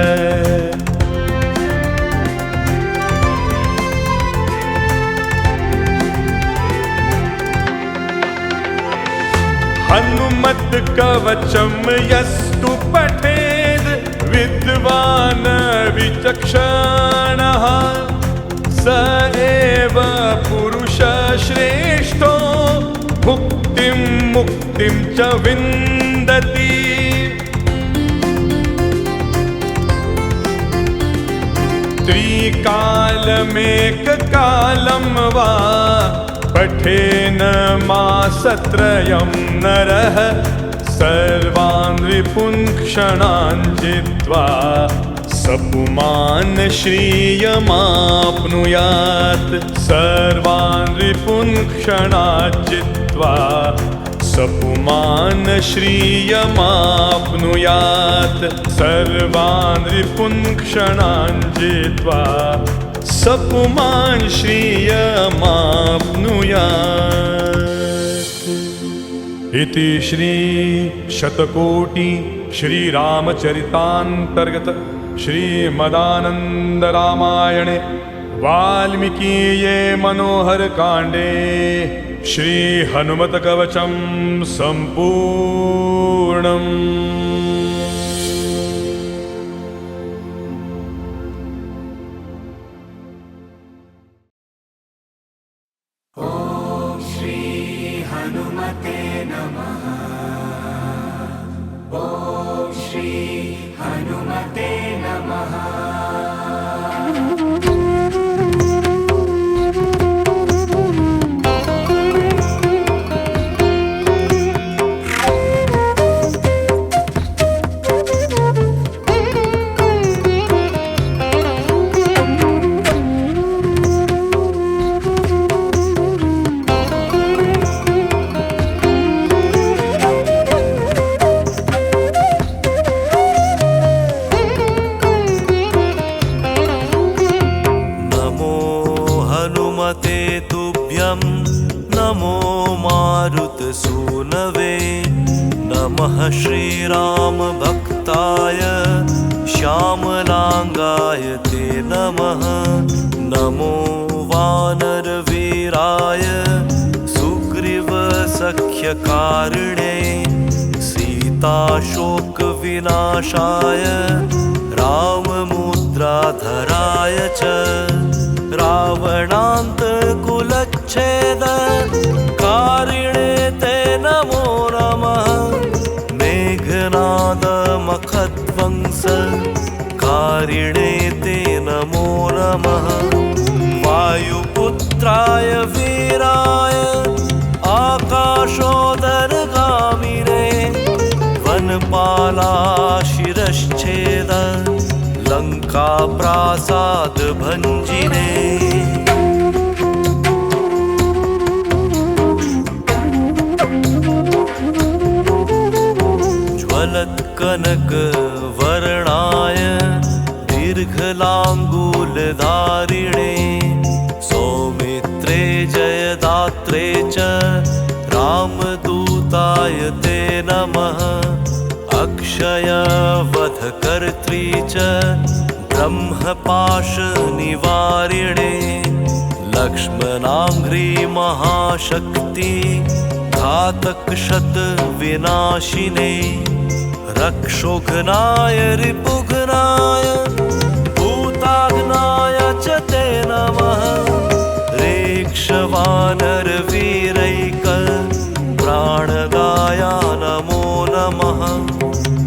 हनुमत कवचम यस्तु पठेद विद्वान् विचक्षणः स एव पुरुषः श्रेष्ठो भुक्तिं मुक्तिं च विन्दति त्रिकालमेककालं वा पठेन मासत्रयं नरः सर्वान् विपुन् क्षणान् जित्वा सपुमान् श्रियमाप्नुयात् सर्वान् विपुन् क्षणान् जित्वा सपुमान् श्रियमाप्नुयात् सर्वान् विपुन् क्षणान् जित्वा सपुमान् श्रियमाप्नुयात्। इति श्री शतकोटि श्रीरामचरितान्तर्गत श्रीमदानंद रामायणे वाल्मीकीये मनोहरकाण्डे श्री हनुमत कवचम संपूर्णम्। श्रीराम भक्ताय श्यामलांगाय ते नमः। नमो वानरवीराय सुग्रीव सख्यकारिणे सीताशोक विनाशाय राममुद्राधराय च रावणान्तकुलच्छेद कारिणे ते नमो नमः। मेघनादमखध्वंस कारिणे ते नमो नमः। वायुपुत्राय वीराय आकाशोदरगामिने वनपालाशिरश्छेद लङ्काप्रासादभञ्जिने। ज्वलत्कनकवर्णाय दीर्घलाङ्गूलधारिणे सौमित्रे जयदात्रे च रामदूताय ते नमः। अक्षयवधकर्त्री च ब्रह्मपाशनिवारिणे लक्ष्मणाङ्घ्रि महाशक्ति घातकशतविनाशिने। रक्षोघ्नाय रिपुघ्नाय भूताग्नाय च ते नमः। रेक्षवानरवीरैक प्राणदाय नमो नमः।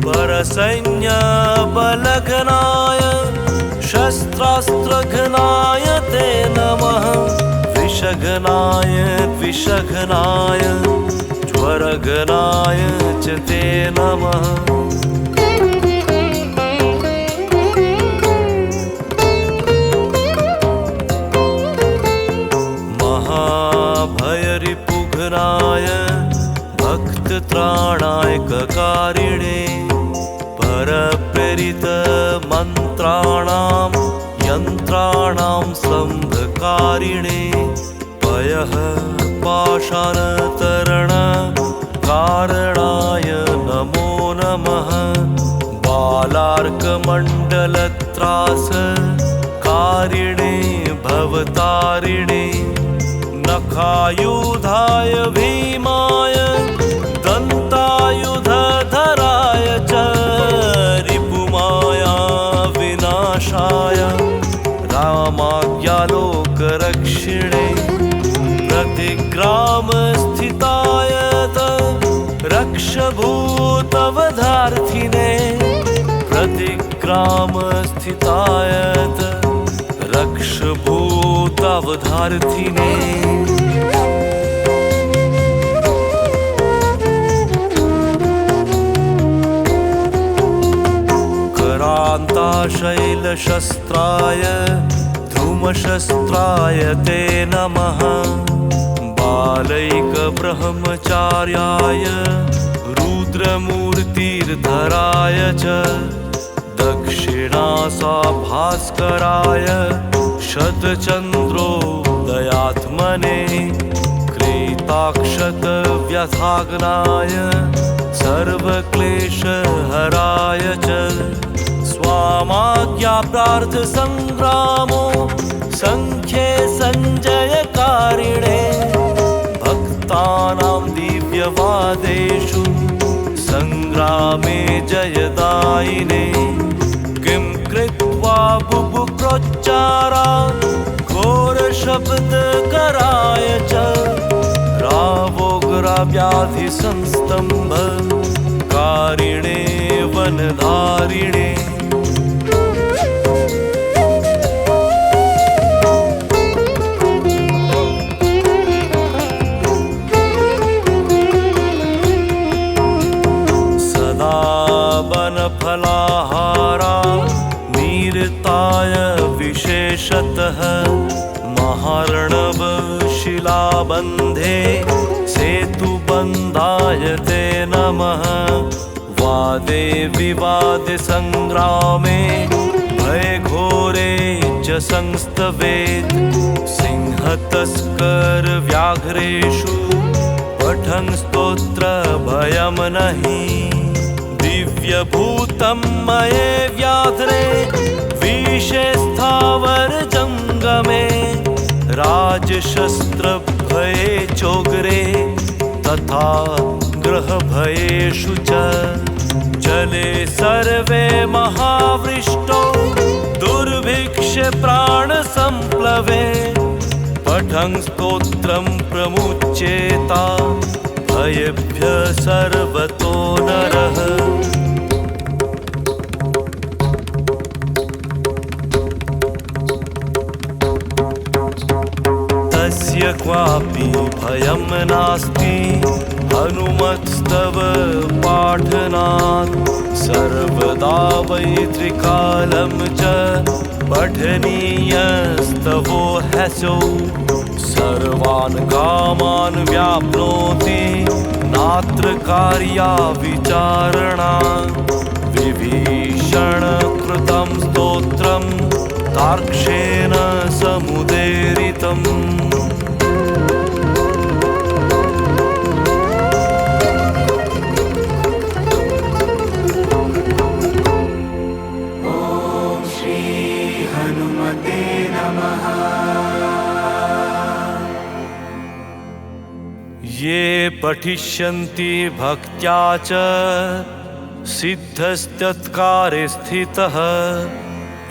परसैन्यबलघ्नाय शस्त्र शस्त्रास्त्रघ्नाय ते नमः विषघ्नाय द्विषघ्नाय ज्वरघ्नाय च ते नमः महाभयरिपुघ्नाय भक्तत्राणाय ककारिणे परप्रेरित मन्त्राणां यन्त्राणां स्तम्भकारिणे पयः पाषाणतरण कारणाय नमो नमः बालार्कमण्डलत्रास कारिणे भवतारिणे नखायुधाय भीमाय दन्तायुधधराय च रिपुमाया विनाशाय रामाज्ञालोकरक्षिणे प्रतिग्रामस्थिताय रक्षभूतवधार्थिने प्रतिग्रामस्थिताय रक्षभूतवधार्थिने करान्ताशैलशस्त्राय धूमशस्त्राय ते नमः बालैकब्रह्मचार्याय रुद्रमूर्तिर्धराय च दक्षिणासाभास्कराय शतचन्द्रोदयात्मने क्रीताक्षतव्यथाग्नाय सर्वक्लेशहराय च स्वामाज्ञाप्रार्थसङ्ग्रामो सङ्ख्ये सञ्जयकारिणे भक्तानां दिव्यवादेषु सङ्ग्रामे जयदायिने किं कृत्वा बुभुक्रोच्चारा घोरशब्दकराय च रावोग्रव्याधिसंस्तम्भ कारिणे वनधारिणे फलाहारा नीरताय विशेषतः महार्णव शिलाबन्धे सेतुबन्धाय ते नमः वादे विवादे संग्रामे भयघोरे च संस्तवेत् सिंहतस्कर व्याघ्रेषु पठन् स्तोत्र भयं नहि दिव्यभूतं मये व्याघ्रे विषे स्थावर जङ्गमे राजशस्त्रभये चोग्रे तथा ग्रहभयेषु च जले सर्वे महावृष्टो दुर्भिक्षे प्राणसम्प्लवे पठन् स्तोत्रं प्रमुच्येता भयेभ्यः सर्वतो नरः तस्य क्वापि भयं नास्ति हनुमत्स्तव पाठनात् सर्वदा वै त्रिकालं च पठनीयस्तवो ह्यसौ सर्वान् कामान् व्याप्नोति नात्र कार्या विचारणा विभीषणकृतं स्तोत्रं तार्क्ष्येन समुदीरितम् ये पठिष्यन्ति भक्त्या च सिद्धस्तत्कारे स्थितः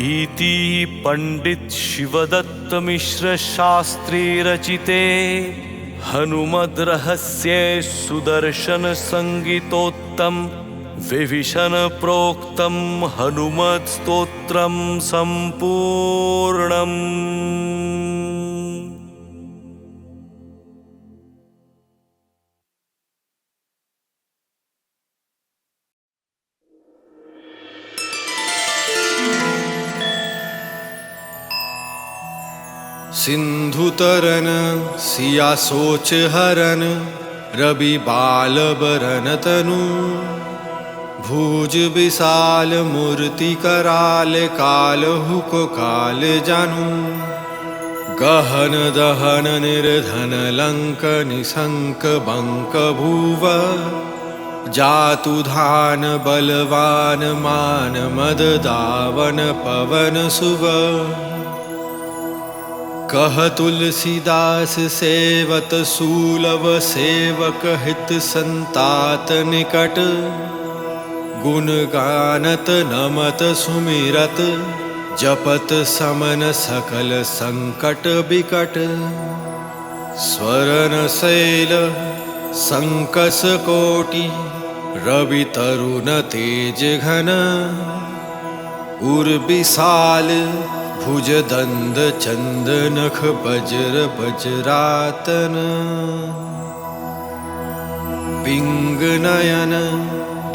इति पंडित शिवदत्त मिश्र शास्त्री रचिते हनुमद् रहस्ये सुदर्शन संगीतोत्तम विभीषण प्रोक्तं हनुमत्स्तोत्रं सम्पूर्णम्। सिंधु तरन सिया सोच हरन, रवि बाल बरन तनु। भुज विशाल मूर्ति कराल, कालहु को काल जानु। गहन दहन निर्धन लंक, निशंक बंक भुव। जातु धान बलवान, मान मद दावन पवन सुव। कह तुलसीदास सेवत सूलव, सेवक हित संतात निकट। गुण गानत नमत सुमिरत, जपत समन सकल संकट बिकट। स्वरन शैल संकस कोटि, रवि तरुण तेज घन। उर विशाल भुज दंद चंद, नख वज्र वज्रातन। पिंग नयन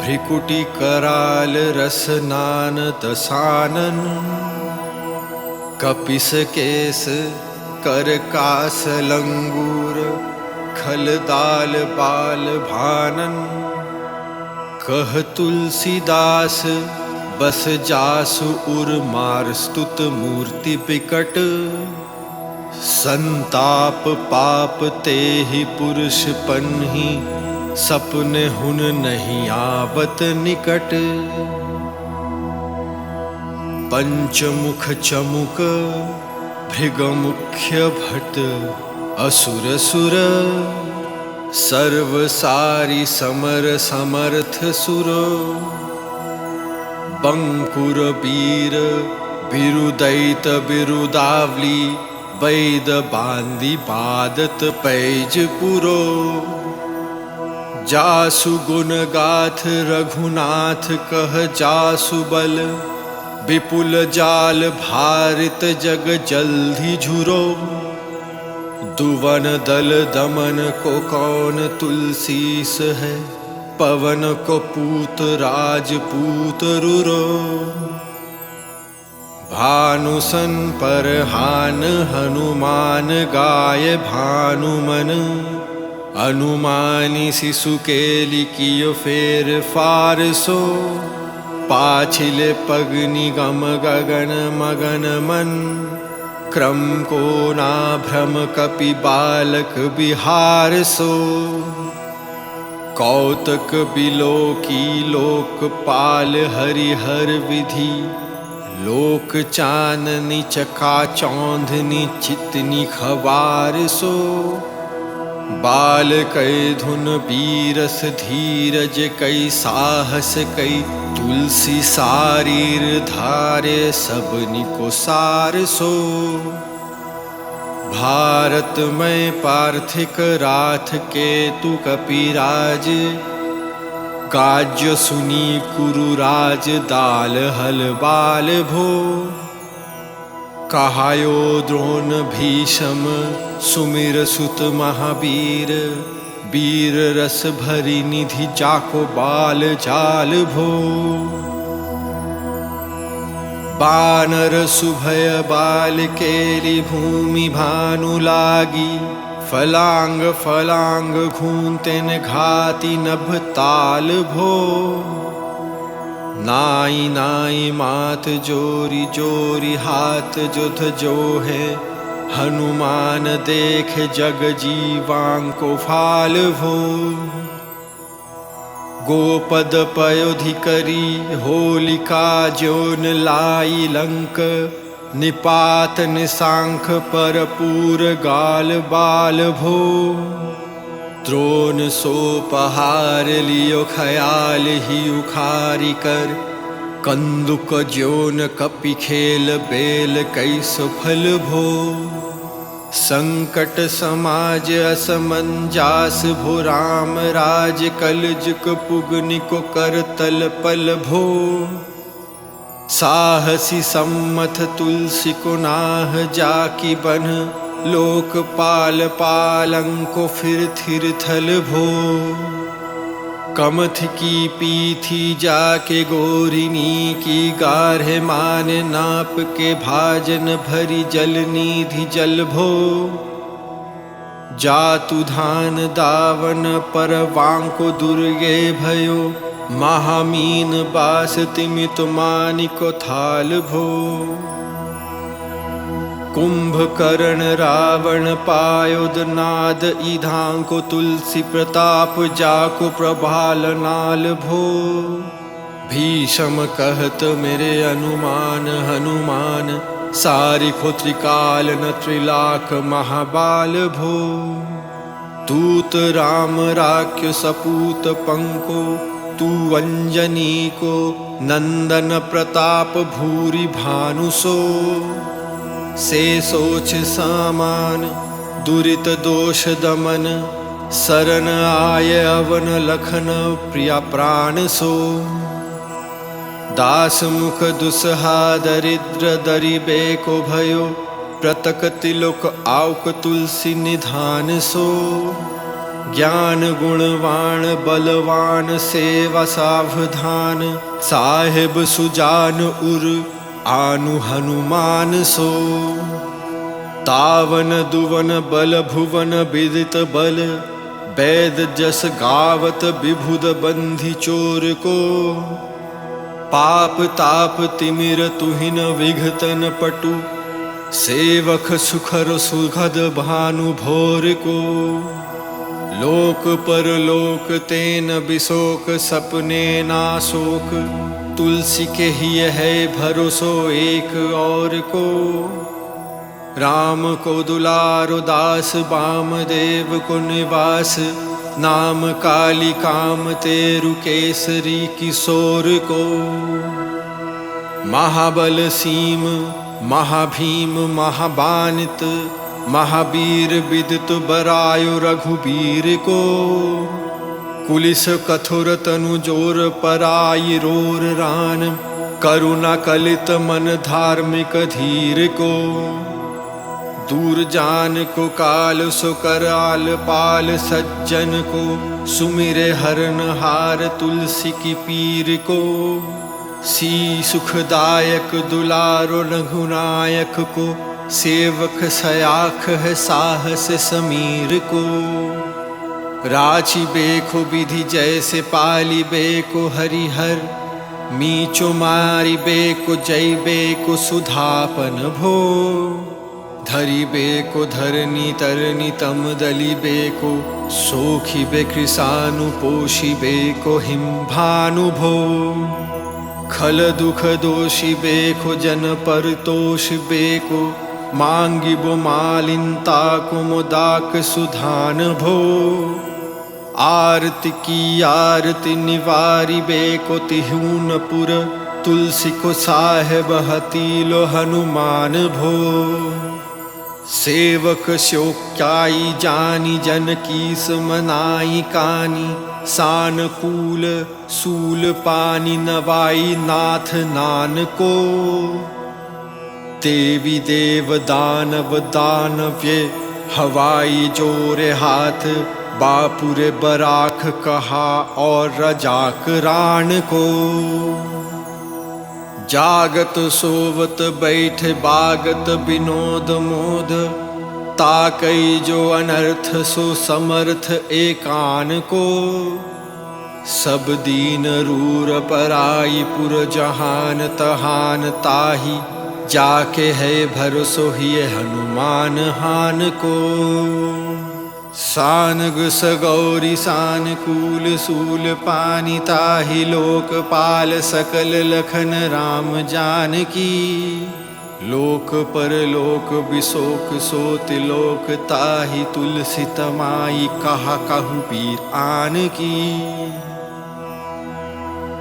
भ्रिकुटी कराल, रसनान दसानन। कपिस केस कर कास लंगूर, खल दाल बाल भानन। कह तुलसीदास बस जासु उर, मार स्तुत मूर्ति बिकट। संताप पाप तेहि पुरुष पन्ही, सपने हुन नहीं आवत निकट। पंचमुख चमुक भृगमुख्य भट, असुर सुर। सर्व सारी समर समर्थ सुर। बंकुर वीर बिरुदैत बिरुदावली, वैद बांदी बादत पैज पुरो। जासु गुण गाथ रघुनाथ, कह जासु बल। विपुल जाल भारित जग जल्दी झुरो। दुवन दल दमन को कौन तुलसीस है, पवन को पूत राजपूत रुरो। भानुसन पर हान हनुमान, गाय भानुमन। अनुमानी शिशु के लिकियो फेर फारसो। पाछिले पगनि गम गगन मगन मन। क्रम को ना भ्रम कपि बालक बिहार सो। कौतक बिलोकी लोकपाल, हरिहर विधि। लोक चाननी चका चौंधनी, चितनी खवार सो। बाल कई धुन बीरस धीरज, कई साहस कई तुलसी सारीर धारे। सबनी को सार सो। भारत में पार्थिक राथ केतु कपिराज। काज्य सुनी कुरुराज, दाल हल बाल भो। कहायो द्रोण भीषम, सुमिर सुत महावीर। वीर रस भरी निधि, जाको बाल जाल भो। बानर सुभय बाल केली, भूमि भानु लागी। फलांग फलांग घूंतेन, घाति नभ ताल भो। नाई नाई मात जोरी जोरी, हाथ जुध जो है। हनुमान देख जग जीवां को फाल भो। गोपद पयोधि करी, होलिका जोन लाई लंक। निपात निशांख पर पूर, गाल बाल भो। द्रोण सो पहार लियो, खयाल ही उखारी कर। कंदुक ज्योन कपि खेल, बेल कैसो फल भो। संकट समाज असमंजास भो राम राज कलजुग पुगनिको कर तल पल भो साहसी सम्मत तुलसी को नाह जाकी बन लोकपाल पालंको फिर थिर थल भो कमथ की पीथी जाके गोरिनी की गाढ़े मान नाप के भाजन भरी जल निधि जल भो जातु धान दावन पर वांको दुर्गे भयो महामीन बास तिमित मानिको थाल भो कुंभकर्ण रावण पायोद नाद ईधांको तुलसी प्रताप जाको प्रभाल नाल भो भीषम कहत मेरे अनुमान हनुमान सारिखो त्रिकाल न त्रिलाख महाबाल भो दूत राम राख्य सपूत पंको तू अंजनी को नंदन प्रताप भूरि भानुसो से सोच सामान दुरित दोष दमन शरण आय अवन लखन प्रिया प्राण सो दास मुख दुसहा दरिद्र दरिबे को भयो प्रतक तिलोक आउक तुलसी निधान सो ज्ञान गुणवान बलवान सेवा सावधान साहेब सुजान उर आनु हनुमान सो तावन दुवन बल भुवन विदित बल वेद जस गावत विभुद बंधी चोर को पाप ताप तिमिर तुहिन विघतन पटु सेवक सुखर सुखद भानु भोर को लोक पर लोक तेन बिशोक सपने नाशोक तुलसी के ही है भरोसो एक और को राम को दुलारो दास वामदेव को निवास नाम काली काम तेरु केसरी किशोर को महाबल सीम महाभीम महाबानित महावीर विदित बरायो रघुबीर को कुलिस कठोर तनु जोर पराई रोर रान करुणा कलित मन धार्मिक धीर को दूर जान को काल सो कराल पाल सज्जन को सुमिरे हरन हार तुलसी की पीर को सी सुखदायक दुलारो रघुनायक को सेवक सयाख है साहस समीर को राची बेखो विधि जैसे पाली बेको हरिहर मीचो मारी बेको जय बेको सुधापन भो धरी बेको धरनी तरनी तम दली बेको सोखी बे कृषानु पोषी बेको हिम भानु भो खल दुख दोषी बेको जन पर तोष बेको मांगी बो मालिनता को मोदाक सुधान भो आरती की आरती निवारी बेको तिहूनपुर तुलसी को साहेब हतीलो हनुमान भो सेवक शोक्याई जानी जन कीस मनाई कानी सानकूल सूल पानी नवाई नाथ नान को देवी देव दानव दानव्य हवाई जोरे हाथ बापुरे बराख कहा और रजाक राण को जागत सोवत बैठ बागत विनोद मोद ताकई जो अनर्थ सो समर्थ एकान को सब दीन रूर पराई पुर जहान तहान ताही जाके है भरोसो ही हनुमान हान को सान गुस गौरी सान कूल सूल पानी ताहि लोकपाल सकल लखन राम जानकी लोक पर लोक बिशोक सोत लोक ताहि तुलसी तमाई कहा कहु पीर आन की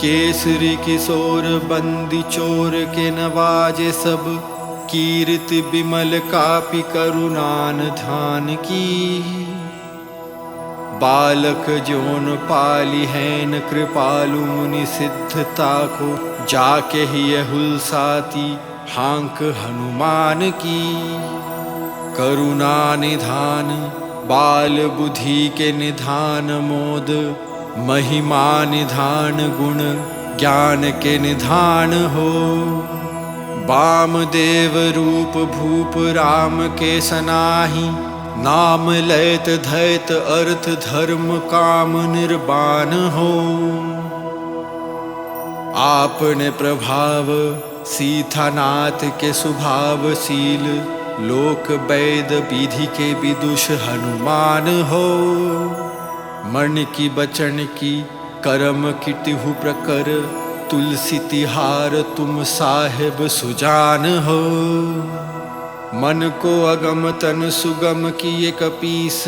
केसरी किशोर बंदी चोर के नवाजे सब कीर्ति बिमल कापि करुणान ध्यान की। बालक जोन पाली हैन कृपालु मुनि सिद्धता को, जाके ही हुलसाती हांक हनुमान की। करुणा निधान बाल बुद्धि के निधान मोद, महिमा निधान गुण ज्ञान के निधान हो। वामदेव रूप भूप राम के सनाही, नाम लैत धैत अर्थ धर्म काम निर्वाण हो। आपने प्रभाव सीतानाथ के स्वभावशील, लोक वैद विधि के विदुष हनुमान हो। मन की बचन की कर्म की तिहु प्रकर, तुलसी तिहार तुम साहिब सुजान हो। मन को अगम तन सुगम किए कपीस,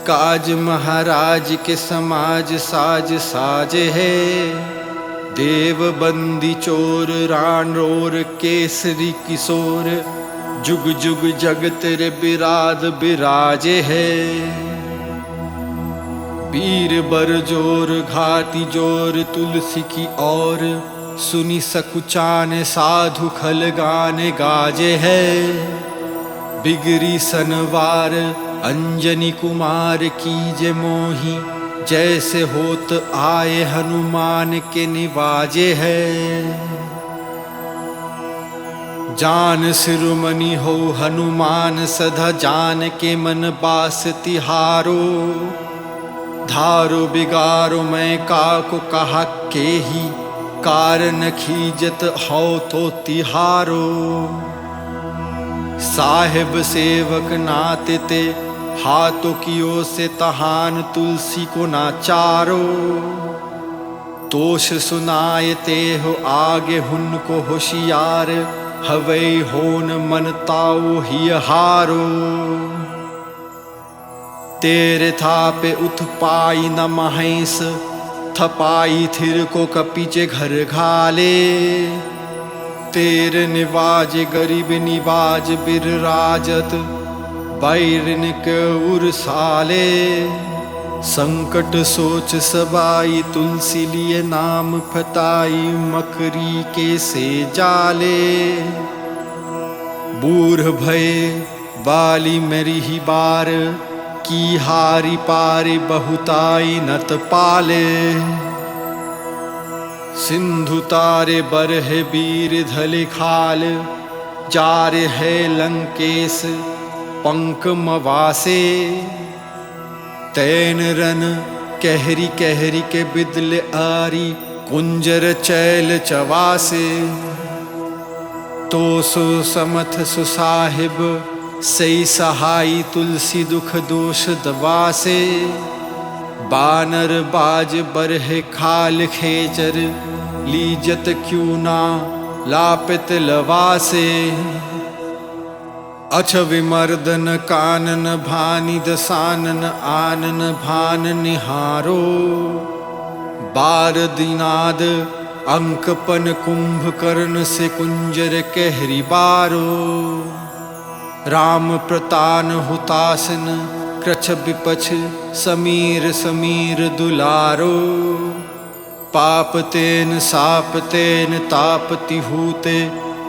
काज महाराज के समाज साज साज है। देव बंदी चोर रानोर केसरी किशोर, जुग जुग जगत रे बिराद बिराजे है। वीर बर जोर घाटी जोर तुलसी की ओर, सुनी सकुचान साधु खल गाने गाजे है। बिगरी सनवार अंजनी कुमार की जे मोही, जैसे होत आए हनुमान के निवाजे है। जान सिरुमणि हो हनुमान सदा, जान के मन बास तिहारो। धारो बिगारो मैं काको कहा के ही, कारण खीजत हो तो तिहारो। साहिब सेवक नाते ते, हाथों की ओर से तहान तुलसी को नाचारो। तोष सुनाए ते हो आगे हुन को होशियार, हवै होन मन ताओ ही हारो। तेरे थापे उठ पाई न महेश, थपाई थिर को कपीचे घर घाले। तेरे निवाज गरीब निवाज बिर राजत, बैरन के उरसाले। संकट सोच सबाई तुलसी लिए, नाम फताई मकरी के से जाले। बूढ़ भय बाली मेरी ही बार, की हारी पारी बहुताई नत पाले। सिंधु तारे बरहे वीर धले खाल, जारे है लंकेश पंक मवासे। तैन रन कहरी कहरी के बिदले आरी, कुंजर चैल चवासे। तो सो समथ सुसाहिब, सई सहाई तुलसी दुख दोष दवासे। बानर बाज बरहे खाल खेचर, लीजत क्यों ना लापित लवासे। अछ विमर्दन कानन भानि दसानन, आनन भान निहारो। बार दिनाद अंकपन कुंभकर्ण से, कुंजर कहरी बारो। राम प्रतान हुतासन, कृछ विपछ समीर समीर दुलारो। पाप तेन साप तेन तापति हूते,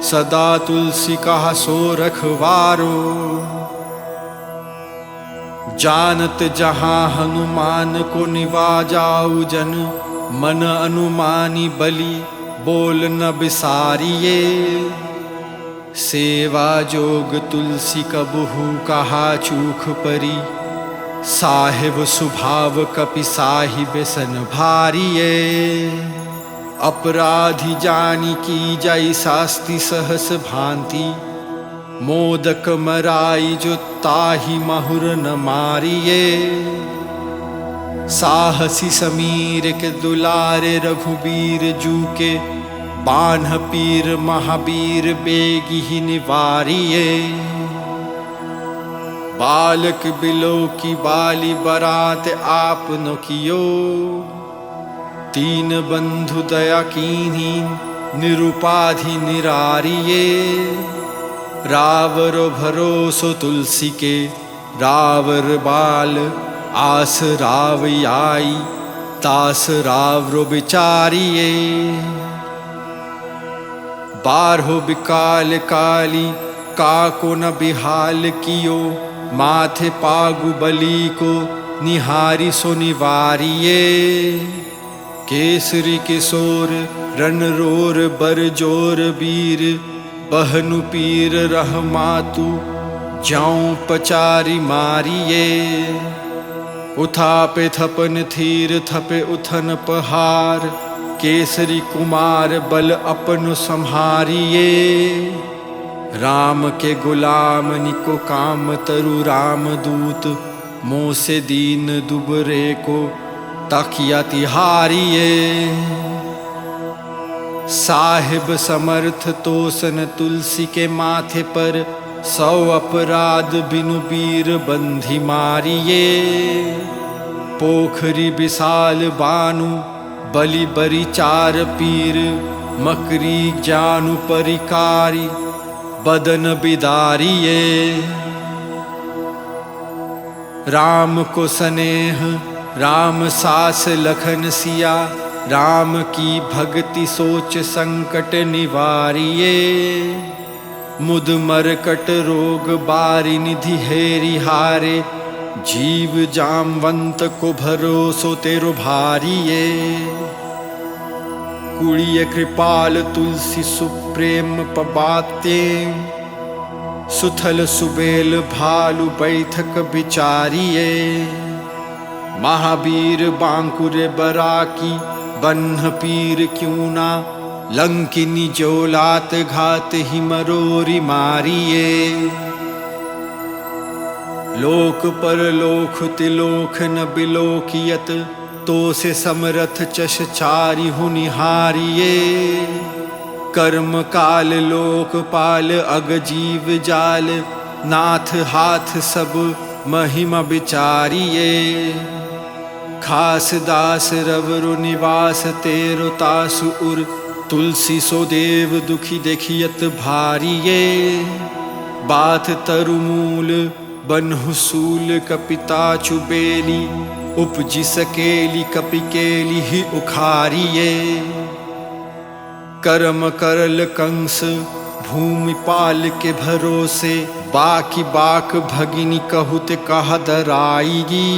सदा तुलसी कहा सो रखवारो। जानत जहाँ हनुमान को निवाजाऊ जन, मन अनुमानी बलि बोल न बिसारिये। सेवा जोग तुलसी कबहू कहा चूख परी, साहिब स्वभाव कपि साहिब सन भारिये। अपराधी जानी की जाई शास्ति सहस भांति, मोदक मराई जो ताहि महुर न मारिये। साहसी समीर के दुलारे रघुबीर जू के, बान्ह पीर महावीर बेगी ही निवारिये। बालक बिलो की बाली बरात आपनो कियो, तीन बंधु दया कीन्ही निरुपाधि निरारिये। रावरो भरोसो तुलसी के, रावर बाल आस राव आई, तास रावरो बिचारिये। बारहो बिकाल काली, काको न बिहाल कियो, माथे पागु बली को, निहारी सो निवारिये। केसरी किशोर रन रोर बरजोर वीर, बहनु पीर रह मातु, जाऊं पचारी मारिये। उथापे थपन थीर थपे उथन पहार, केसरी कुमार बल अपन संहारिये। राम के गुलाम निको काम तरु राम दूत, मोह से दीन दुबरे को तकिया तिहारिये। साहिब समर्थ तोसन तुलसी के माथे पर, 100 अपराध बिनु बीर बंधी मारिये। पोखरी विशाल बानु बलि बरी 4 पीर, मकरी जानु परिकारी बदन बिदारिये। राम को स्नेह राम सास लखन सिया, राम की भक्ति सोच संकट निवारिये। मुद मरकट रोग बारी निधि हेरि हारे, जीव जामवंत को भरोसो तेरो भारिये। कुड़िय कृपाल तुलसी सुप्रेम पबाते, सुथल सुबेल भालु बैठक बिचारिये। महावीर बांकुर बराकी, बन्ह पीर क्यों ना, लंकिनी जोलात घात ही मरोरी मारिये। लोक पर लोक तिलोक न बिलोकियत, तो से समरथ चश चारि हुनिहारिये। कर्म काल लोकपाल अग जीव जाल, नाथ हाथ सब महिमा बिचारिये। खास दास रवरु निवास तेरो तासु उर, तुलसी सो देव दुखी देखियत भारिये। बात तरुमूल बनहु सूल कपिता चुबेली, उपजि सकेली कपिकेली ही उखारिये। कर्म करल कंस भूमि पाल के भरोसे, बाकी बाक भगिनी कहूत कह डराईगी।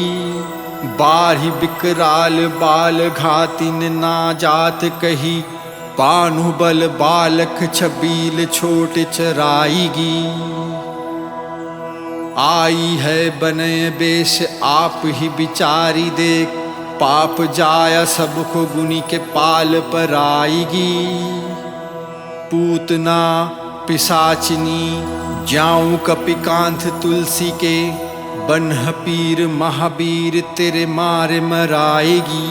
बारी बिकराल बाल घातिन ना जात कही, पानु बल बालक छबील छोट चराईगी। आई है बनय बेश आप ही बिचारी देख, पाप जाया सबको गुनी के पाल पर आएगी। पूतना पिशाचिनी जाऊं कपिकांत तुलसी के, बन्ह पीर महावीर तेरे मारे मराएगी।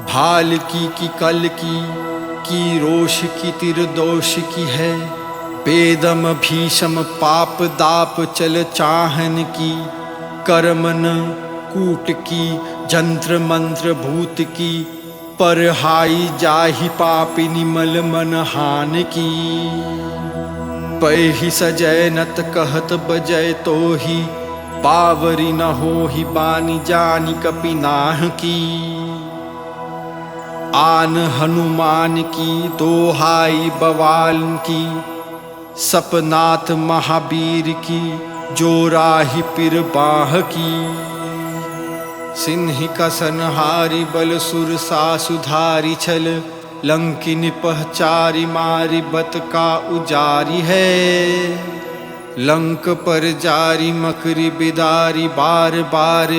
भाल की कल की रोष की तिरदोष की है, बेदम भीषम पाप दाप चल चाहन की। कर्मन कूट की जंत्र मंत्र भूत की, पर हाई जाहि पापी निमल मन हान की। पै सजय नत कहत बजय तो ही, पावरी न हो ही बानी जानी कपि नाह की। आन हनुमान की दोहाई बवाल की, सपनाथ महावीर की जो राही पिर बाह की। सिंह का सनहारी बल सुर सासुधारी छल, लंकिन पहचारी मारी बत का उजारी है। लंक पर जारी मकरी बिदारी बार बार,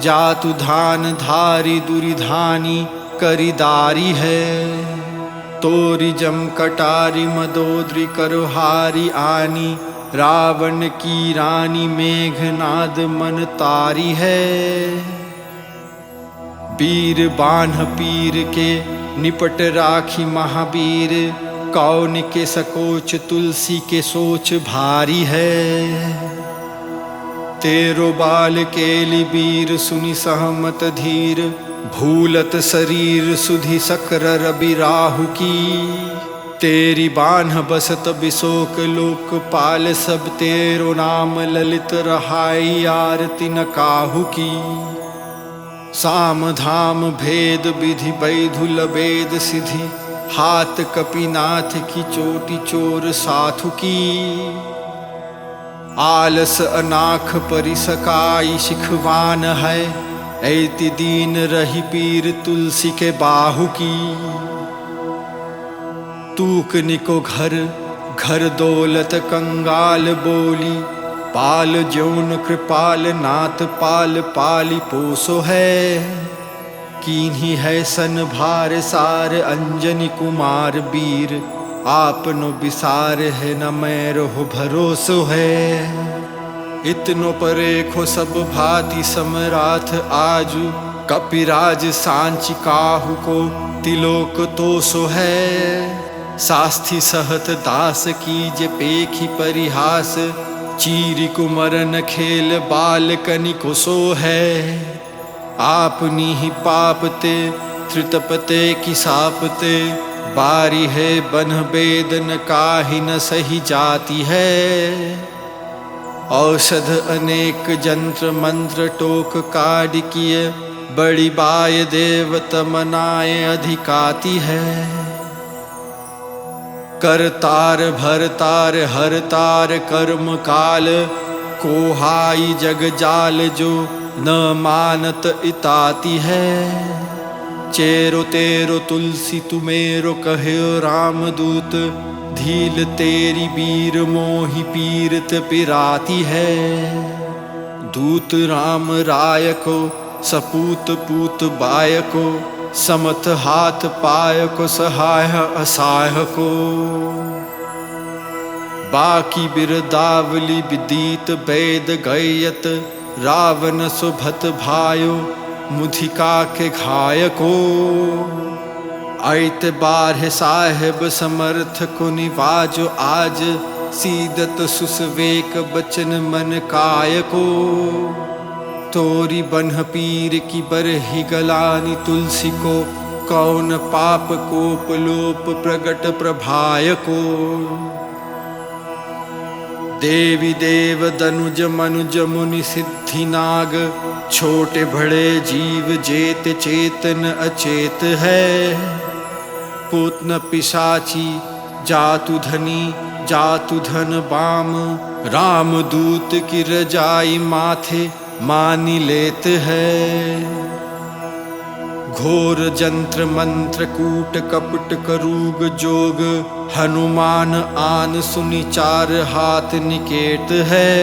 जातु धान धारी दुरिधानी करीदारी है। तोरी जम कटारी मदोदरी करहारी आनी, रावण की रानी मेघनाद मन तारी है। वीर बान्ह पीर के निपट राखी महावीर, कौन के सकोच तुलसी के सोच भारी है। तेरो बाल केली वीर सुनि सहमत धीर, भूलत शरीर सुधि सक्र रवि राहु की। तेरी बान्ह बसत बिशोक लोकपाल, सब तेरो नाम ललित रहाई, आरती न काहू की। साम धाम भेद विधि वैधुल वेद सिद्धि, हाथ कपिनाथ की चोटी चोर साधु की। आलस अनाख परिसकाई शिखवान है, ऐति दीन रही पीर तुलसी के बाहु की। तूक निको घर घर दौलत कंगाल बोली, पाल ज्योन कृपाल नाथ पाल पाली पोसो है। कीन्ही है सन भार सार अंजनी कुमार वीर, आपनो विसार है न मेरो भरोसो है। इतनो परेखो सब भांति समराथ आजु, कपिराज सांची काहू को तिलोक तोसो है। सास्थि सहत दास कीजे पेखी परिहास, चीरी कुमरन खेल बाल कनिको सो है। आपनी ही पापते त्रितपते की सापते, बारी है बन बेदन काहि न सही जाती है। औषध अनेक जंत्र मंत्र टोक काढ़ किए, बड़ी बाय देवत मनाए अधिकाती है। करतार भरतार हरतार कर्म काल, कोहाई जग जाल जो न मानत इताती है। चेरो तेरो तुलसी तुमेरो कह्यो रामदूत, धील तेरी वीर मोहि पीरत पिराती है। दूत राम राय को सपूत पूत बाय को, समथ हाथ पाय को सहाय असहाय को। बाकी बिरदावली विदित वैद गयत, रावण सुभत भायो मुधिका के घाय को। ऐत बारह साहेब समर्थ को निवाजो आज, सीदत सुसवेक बचन मन काय को। तोरी बन्ह पीर की बरही गलानी तुलसी को, कौन पाप कोप लोप प्रगट प्रभाय को। देवी देव दनुज मनुज मुनि सिद्धि नाग, छोटे बड़े जीव जेत चेतन अचेत है। पूतन पिशाची जातु धनी जातु धन बाम, राम दूत की रजाई माथे मानी लेत है। घोर जंत्र मंत्र कूट कपट करूग जोग, हनुमान आन सुनि चार हाथ निकेट है।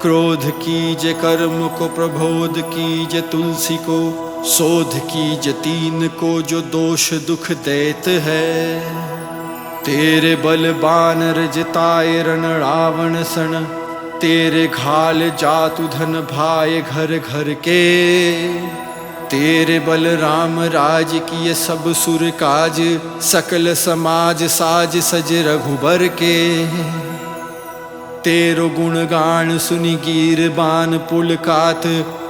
क्रोध कीजे कर्म को प्रबोध कीजे तुलसी को, शोध कीजे तीन को जो दोष दुख देत है। तेरे बल बानर जिताए रण रावण सन, तेरे घाल जातु धन भाए घर घर के। तेरे बल राम राज किए सब सुर काज, सकल समाज साज सज रघुबर के। तेरो गुणगान सुनि गिर बान पुलकात,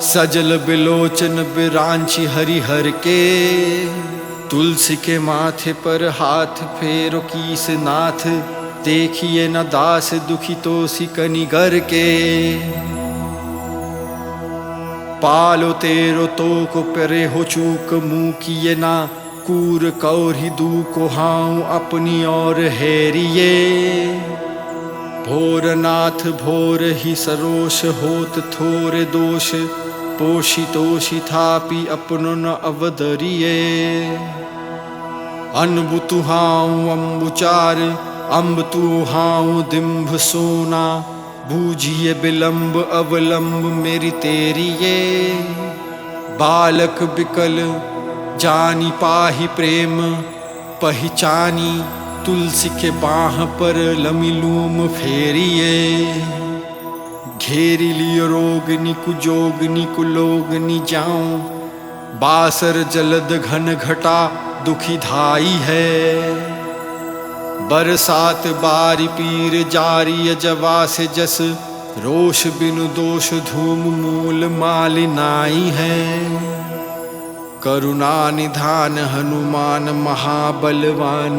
सजल बिलोचन बिरांची हरिहर के। तुलसी के माथे पर हाथ फेरो कीस नाथ, देखिए न दास दुखी तो सिकनी घर के। पालो तेरो तो को परे हो चूक मुँह किए ना, कूर कौरी दू को हाउ अपनी और हेरिए। भोरनाथ भोर ही सरोष होत थोर दोष, पोषी तोषी थापी अपनो न अवदरिए। अनबु तुहाऊ अम्बुचार, अम्ब तू हाउ दिम्भ सोना, बूझिए विलम्ब अवलंब मेरी तेरी ये। बालक बिकल जानी पाही प्रेम, पहचानी तुलसी के बाह पर लमिलूम फेरिए। घेरी लियो रोगनी कुजोगनी कुलोगनी जाऊं, बासर जलद घन घटा दुखी धाई है। बरसात बारी पीर जारी जवा से जस, रोष बिनु दोष धूम मूल मालिनाई है। करुणा निधान हनुमान महाबलवान,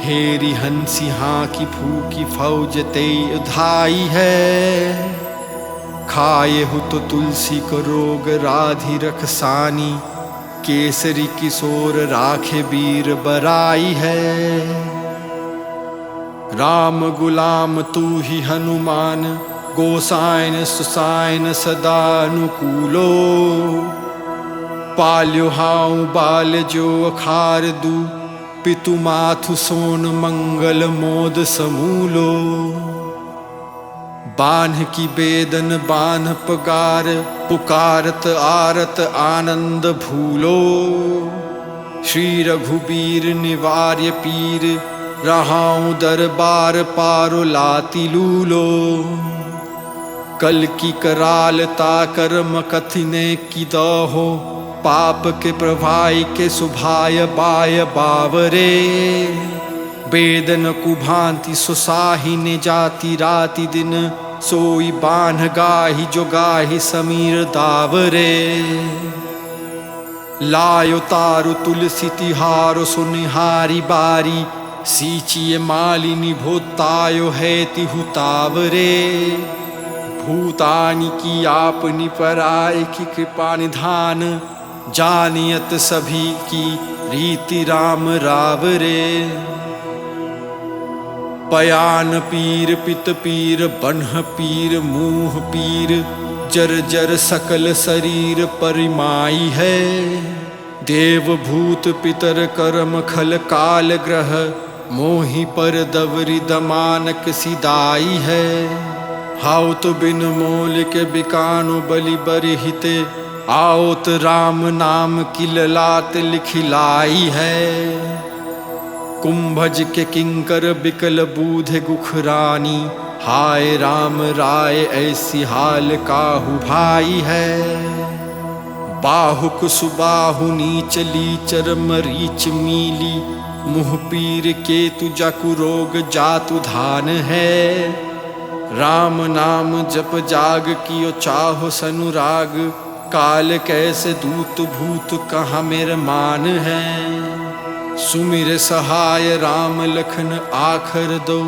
हेरी हंसी हाँ की फूकी फौज ते उधाई है। खाए हो तो तुलसी को रोग राधि रखसानी, केसरी किशोर राखे वीर बराई है। राम गुलाम तू ही हनुमान, गोसायन सुसायन सदा अनुकूलो। पाल्यो हाउ बाल जो अखार दू, पितु माथु सोन मंगल मोद समूलो। बान्ह की बेदन बान्ह पगार, पुकारत आरत आनंद भूलो। श्री रघुबीर निवार्य पीर, रहाऊं दरबार पारो लाती लूलो। कल की करालता कर्म कथिने की दहो, पाप के प्रभाई के सुभाय बाय बावरे। बेदन कुभांति सुसाही ने जाति राति दिन, सोई बान्ह गाही जो गाही समीर दावरे। लायो तारु तुलसी तिहारो सुनिहारी बारी, सींचिए मालिनी भोतायो है तिहुतावरे। भूतानि की आपनी पराय की कृपा निधान, जानियत सभी की रीति राम रावरे। पयान पीर पित पीर बन्ह पीर मुँह पीर, जर जर सकल शरीर परिमाई है। देव भूत पितर कर्म खल काल ग्रह, मोहि पर दवरी दमानक सिदाई है। हाउ तो बिन मोल के बिकानो बलि बरहिते, आओत राम नाम की ललाट लिखिलाई है। कुंभज के किंकर बिकल बूधे गुखरानी, हाय राम राय ऐसी हाल काहू भाई है। बाहुक सुबाहु नीच लीचर मरीच मीली, मुँह पीर केतु जकु रोग जातु धान है। राम नाम जप जाग कियो चाहो सनुराग, काल कैसे दूत भूत कहाँ मेरे मान है। सुमिर सहाय राम लखन आखर दो,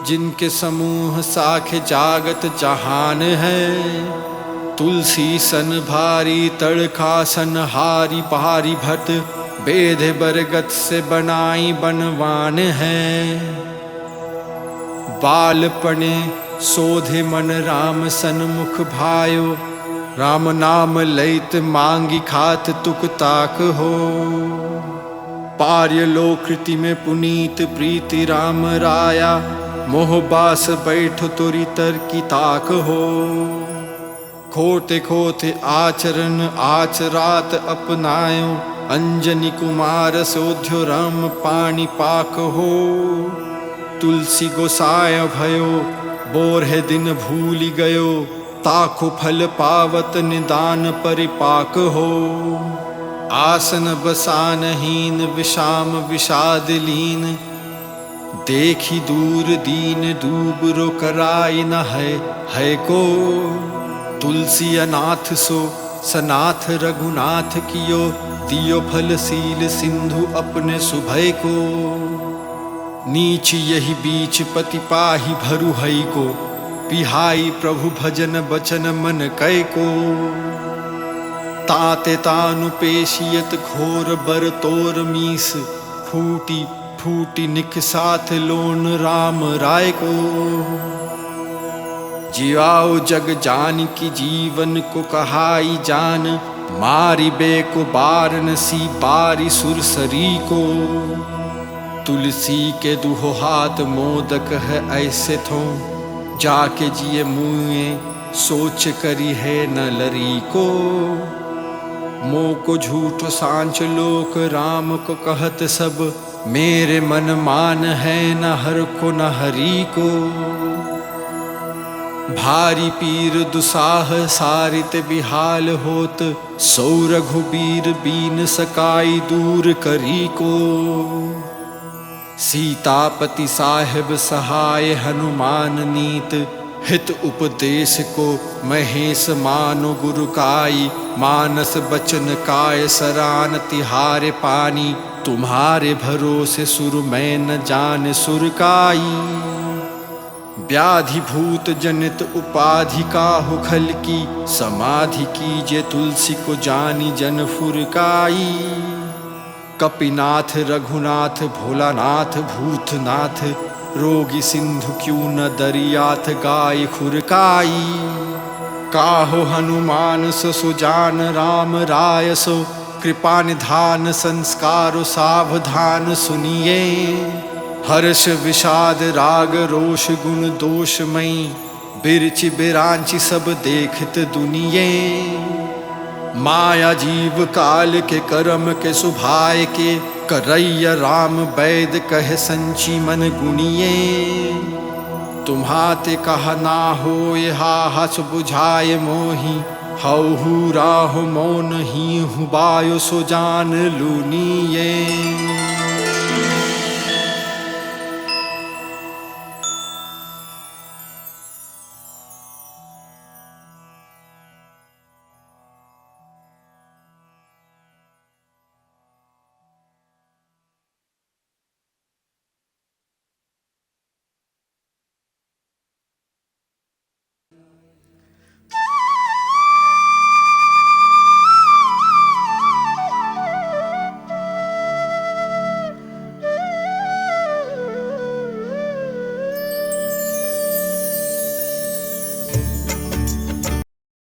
जिनके समूह साखे जागत जहान है। तुलसी सन भारी तड़का सन हारी पहारी भट, बेधे बरगत से बनाई बनवान है। बालपने सोधे मन राम सन्मुख भायो, राम नाम लैत मांगी खात तुक ताक हो। पार्य लोकृति में पुनीत प्रीति राम राया, मोह बास बैठ तुरी तर की ताक हो। खोते खोते आचरण आचरात अपनायो, अंजनी कुमार सोध्यो राम पानी पाक हो। तुलसी गोसाय भयो बोरहे दिन भूलि गयो, ताको फल पावत निदान परिपाक हो। आसन बसानहीन विषाम विषाद लीन, देखी दूर दीन दूबरो कराई न है को। तुलसी अनाथ सो सनाथ रघुनाथ कियो, दियो फलशील सिंधु अपने सुभय को। नीच यही बीच पति पाही भरु हई को, पिहाई प्रभु भजन बचन मन कै को। ताते तानु पेशियत घोर बर तोर मीस, फूटी फूटी निक साथ लोन राम राय को। जियाओ जग जान की जीवन को कहाई जान, मारी बे को बारन सी बारी सुरसरी को। तुलसी के दुहो हाथ मोदक है ऐसे थो, जाके जिए मुए सोच करी है न लरी को। मो को झूठ सांच लोक राम को कहत सब, मेरे मन मान है न हर को न हरी को। भारी पीर दुसाह सारित बिहाल होत, सौ रघुबीर बीन सकाई दूर करी को। सीतापति साहेब सहाय हनुमान नीत, हित उपदेश को महेश मानो गुरु काई, मानस बचन काय सरान तिहारे पानी, तुम्हारे भरोसे सुर मैं न जान सुर काई। व्याधि भूत जनित उपाधि काहु खल की, समाधि कीजे तुलसी को जानी जन फुरकाई। कपिनाथ रघुनाथ भोलानाथ भूतनाथ, रोगी सिंधु क्यों न दरियाथ गाय खुरकाई। काहो हनुमान सो सुजान राम राय सो, कृपा निधान संस्कार सावधान सुनिए। हर्ष विषाद राग रोष गुण दोष मई, बिरचि बिरांचि सब देखत दुनिये। माया जीव काल के कर्म के सुभाय के, करैया राम वैद कह संची मन गुनिये। तुम्हाते कहा ना होय हा हस बुझाए मोही, हऊ राह मौन ही हूँ बायो सो जान लूनिये।